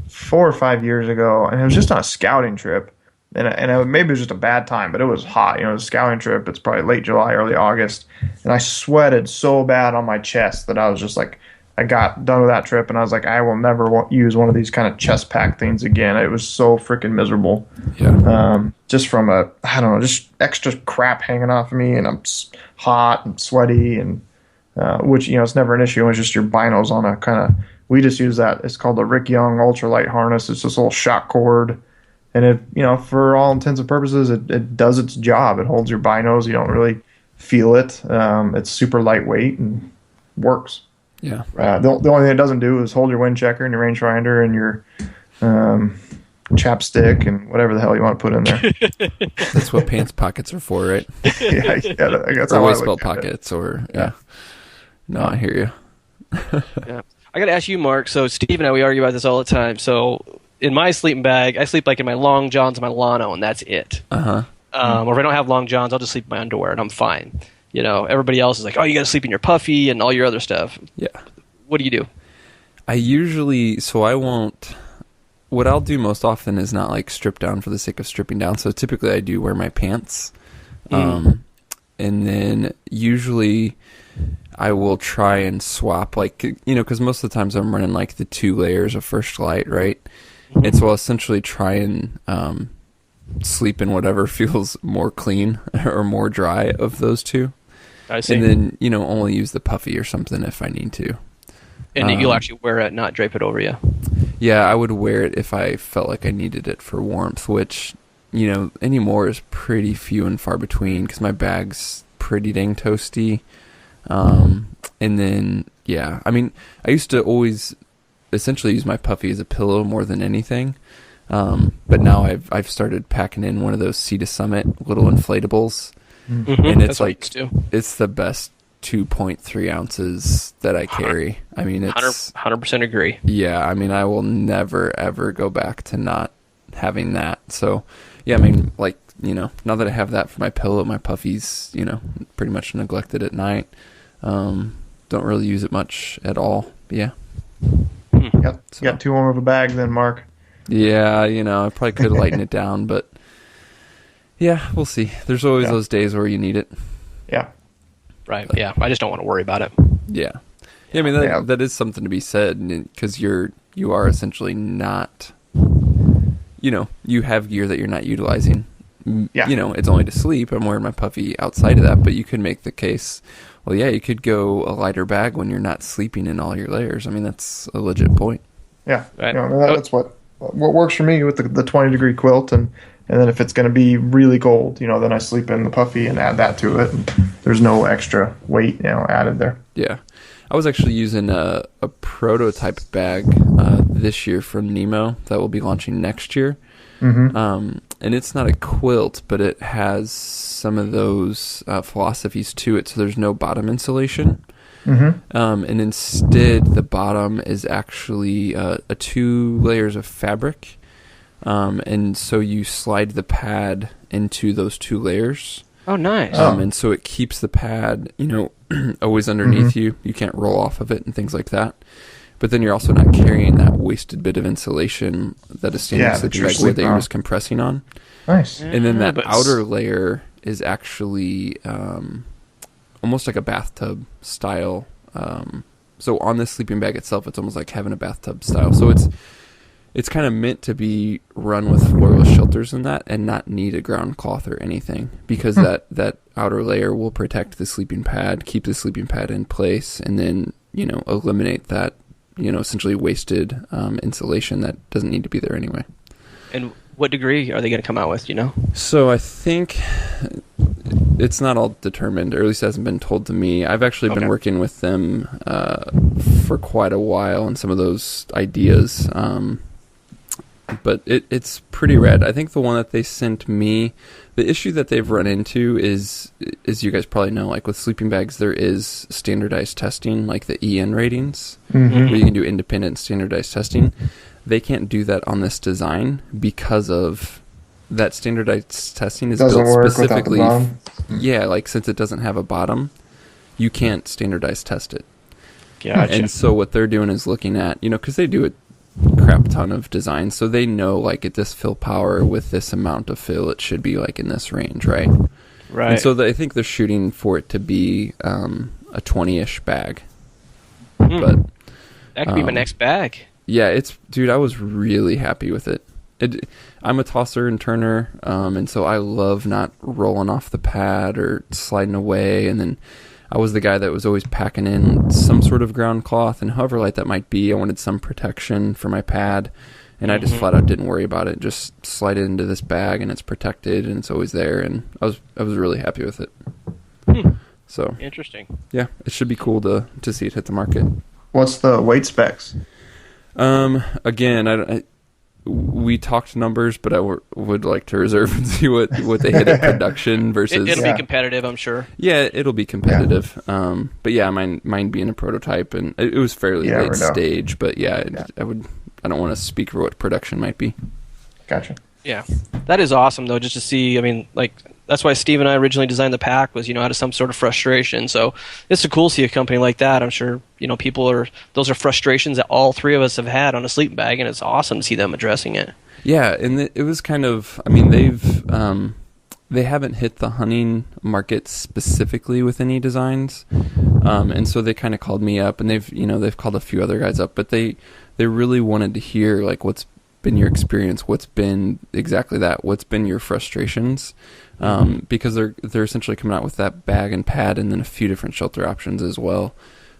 4 or 5 years ago, and it was just on a scouting trip, maybe it was just a bad time, but it was hot. It was a scouting trip. It's probably late July, early August, and I sweated so bad on my chest that I was just like, I got done with that trip, and I was like, I will never use one of these kind of chest pack things again. It was so freaking miserable. Yeah. Just from just extra crap hanging off of me, and I'm hot and sweaty, and which it's never an issue. It's just your binos on a kind of. We just use that. It's called the Rick Young ultralight harness. It's this little shock cord, and it for all intents and purposes, it does its job. It holds your binos. You don't really feel it. It's super lightweight and works. Yeah. The only thing it doesn't do is hold your wind checker and your rangefinder and your chapstick and whatever the hell you want to put in there. That's what pants pockets are for, right? Yeah, I guess Or how I waist look belt at it. pockets, or yeah. No, I hear you. Yeah. I got to ask you, Mark. So Steve and I, we argue about this all the time. So in my sleeping bag, I sleep like in my long johns and my Lano, and that's it. Uh-huh. Or if I don't have long johns, I'll just sleep in my underwear, and I'm fine. You know, everybody else is like, oh, you got to sleep in your puffy and all your other stuff. Yeah. What do you do? I won't, what I'll do most often is not like strip down for the sake of stripping down. So typically I do wear my pants. And then usually I will try and swap, like, you know, because most of the times I'm running like the 2 layers of First Light, right? And so I'll essentially try and sleep in whatever feels more clean or more dry of those 2. I see. And then, you know, only use the puffy or something if I need to. And you'll actually wear it, not drape it over you. Yeah, I would wear it if I felt like I needed it for warmth, which, you know, anymore is pretty few and far between because my bag's pretty dang toasty. And then, yeah, I mean, I used to always essentially use my puffy as a pillow more than anything. But now I've started packing in one of those Sea to Summit little inflatables. Mm-hmm. And it's That's what I like, used to. it's the best 2.3 ounces that I carry. I mean, it's 100% agree. yeah, I mean, I will never ever go back to not having that. So yeah, I mean, like, you know, now that I have that for my pillow, my puffy's, you know, pretty much neglected at night. Don't really use it much at all. But yeah. Yep. So- You got too warm of a bag then, Mark. Yeah, you know, I probably could lighten it down, but yeah, we'll see. There's always those days where you need it. Yeah. Right. Yeah. I just don't want to worry about it. Yeah. Yeah, I mean, that is something to be said, because you are essentially not, you know, you have gear that you're not utilizing. Yeah. You know, it's only to sleep. I'm wearing my puffy outside of that, but you could make the case, well, yeah, you could go a lighter bag when you're not sleeping in all your layers. I mean, that's a legit point. Yeah. Right. You know, that's what works for me with the 20-degree quilt, and then if it's going to be really cold, you know, then I sleep in the puffy and add that to it. And there's no extra weight, you know, added there. Yeah. I was actually using a prototype bag this year from Nemo that will be launching next year. Mm-hmm. And it's not a quilt, but it has some of those philosophies to it. So there's no bottom insulation. Mm-hmm. And instead, the bottom is actually 2 layers of fabric. And so you slide the pad into those 2 layers. Oh, nice. And so it keeps the pad, you know, always underneath you. You can't roll off of it and things like that. But then you're also not carrying that wasted bit of insulation that a standard sleeping bag would that you're just compressing on. Nice. And then that but outer layer is actually almost like a bathtub style. So on this sleeping bag itself, it's almost like having a bathtub style. So it's kind of meant to be run with floorless shelters in that and not need a ground cloth or anything, because that outer layer will protect the sleeping pad, keep the sleeping pad in place, and then, you know, eliminate that, you know, essentially wasted insulation that doesn't need to be there anyway. And what degree are they going to come out with, you know? So I think it's not all determined, or at least hasn't been told to me. I've actually been working with them for quite a while on some of those ideas. But it's pretty rad. I think the one that they sent me, the issue that they've run into is you guys probably know, like with sleeping bags, there is standardized testing, like the EN ratings, where you can do independent standardized testing. They can't do that on this design because of that standardized testing is Doesn't built work specifically. without the bottom. Yeah, like since it doesn't have a bottom, you can't standardized test it. Gotcha. And so what they're doing is looking at, you know, because they do a crap ton of designs, so they know, like, at this fill power with this amount of fill, it should be like in this range, right? Right. And so I think they're shooting for it to be a 20-ish bag. But that could be my next bag. yeah, dude, I was really happy with it. I'm a tosser and turner, and so I love not rolling off the pad or sliding away. And then I was the guy that was always packing in some sort of ground cloth, and however light that might be, I wanted some protection for my pad. And I just flat out didn't worry about it. Just slide it into this bag, and it's protected, and it's always there. And I was really happy with it. So Interesting. yeah, it should be cool to see it hit the market. What's the weight specs? Again, we talked numbers, but I would like to reserve and see what they hit at production versus. It'll be competitive, I'm sure. Yeah, it'll be competitive. But yeah, mine being a prototype, and it was fairly late stage. But I don't want to speak for what production might be. Gotcha. Yeah, that is awesome though. Just to see, I mean, like that's why Steve and I originally designed the pack was out of some sort of frustration. So it's cool to see a company like that. I'm sure those are frustrations that all three of us have had on a sleeping bag, and it's awesome to see them addressing it. Yeah, and it was kind of, I mean, they haven't hit the hunting market specifically with any designs, and so they kind of called me up, and they've called a few other guys up, but they really wanted to hear like what's been your experience, what's been exactly that, what's been your frustrations, because they're essentially coming out with that bag and pad, and then a few different shelter options as well,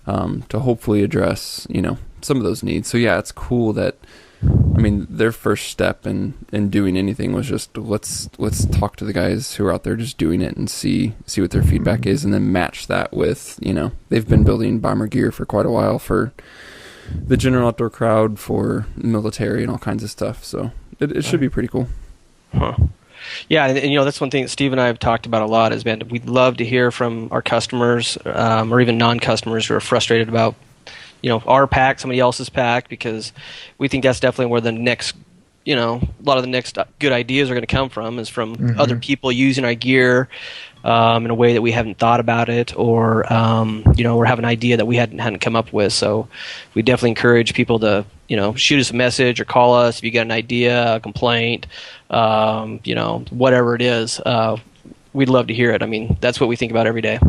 to hopefully address some of those needs. So yeah, it's cool that. I mean, their first step in doing anything was just let's talk to the guys who are out there just doing it and see what their feedback is, and then match that with they've been building bomber gear for quite a while for the general outdoor crowd, for military and all kinds of stuff. So it should be pretty cool. Huh. Yeah, and that's one thing that Steve and I have talked about a lot is, man, we'd love to hear from our customers or even non-customers who are frustrated about our pack, somebody else's pack, because we think that's definitely where the next, a lot of the next good ideas are going to come from, is from other people using our gear in a way that we haven't thought about it, or or have an idea that we hadn't come up with. So we definitely encourage people to shoot us a message or call us if you got an idea, a complaint, whatever it is. We'd love to hear it. I mean, that's what we think about every day.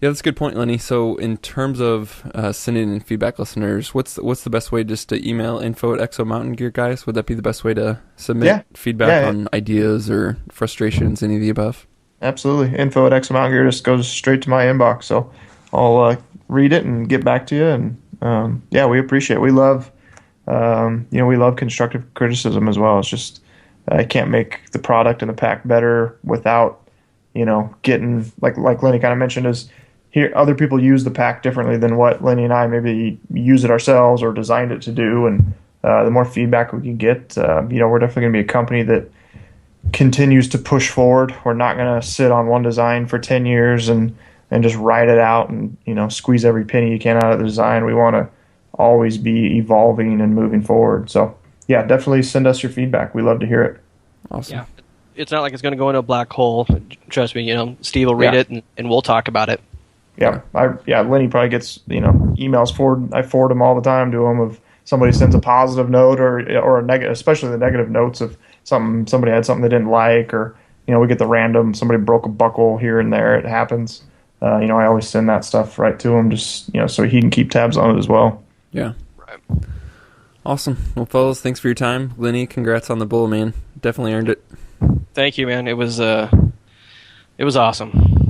Yeah, that's a good point, Lenny. So in terms of sending in feedback, listeners, what's the best way? Just to email info@Exo Mountain Gear, guys? Would that be the best way to submit feedback on ideas or frustrations, any of the above? Absolutely. Info@Exo Mountain Gear just goes straight to my inbox. So I'll read it and get back to you. And we appreciate it. We love, we love constructive criticism as well. It's just I can't make the product and the pack better without, getting like Lenny kind of mentioned is. Here, other people use the pack differently than what Lenny and I maybe use it ourselves or designed it to do. And the more feedback we can get, we're definitely going to be a company that continues to push forward. We're not going to sit on one design for 10 years and just ride it out and, squeeze every penny you can out of the design. We want to always be evolving and moving forward. So, yeah, definitely send us your feedback. We love to hear it. Awesome. Yeah. It's not like it's going to go into a black hole. Trust me, Steve will read it and we'll talk about it. Yeah, Lenny probably gets emails I forward them all the time to him if somebody sends a positive note or a negative, especially the negative notes of somebody had something they didn't like, or we get the random somebody broke a buckle here and there. It happens. I always send that stuff right to him, just so he can keep tabs on it as well. Yeah. Right. Awesome. Well, fellas, thanks for your time. Lenny, congrats on the bull, man. Definitely earned it. Thank you, man. It was awesome.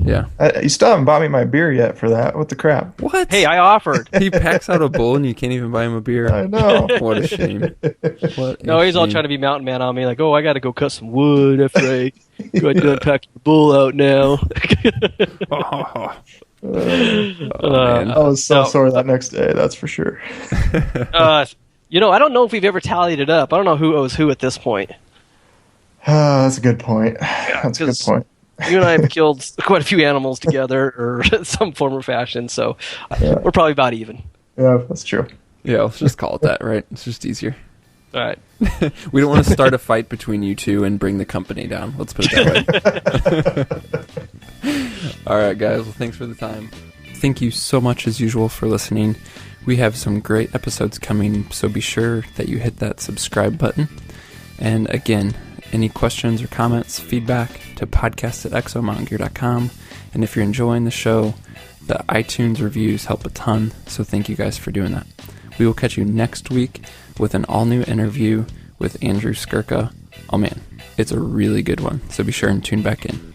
Yeah. You still haven't bought me my beer yet for that. What the crap? What? Hey, I offered. He packs out a bull and you can't even buy him a beer. I know. What a shame. He's all trying to be mountain man on me, like, I got to go cut some wood after I go ahead and unpack your bull out now. I was so sore that next day, that's for sure. I don't know if we've ever tallied it up. I don't know who owes who at this point. That's a good point. That's a good point. You and I have killed quite a few animals together, or some form or fashion, so we're probably about even. Yeah, that's true. Yeah, let's just call it that, right? It's just easier. All right. We don't want to start a fight between you two and bring the company down. Let's put it that way. All right, guys. Well, thanks for the time. Thank you so much, as usual, for listening. We have some great episodes coming, so be sure that you hit that subscribe button. And again, any questions or comments, feedback to podcast@exomountaingear.com. And if you're enjoying the show, the iTunes reviews help a ton, so thank you guys for doing that. We will catch you next week with an all-new interview with Andrew Skirka. Oh man, it's a really good one, so be sure and tune back in.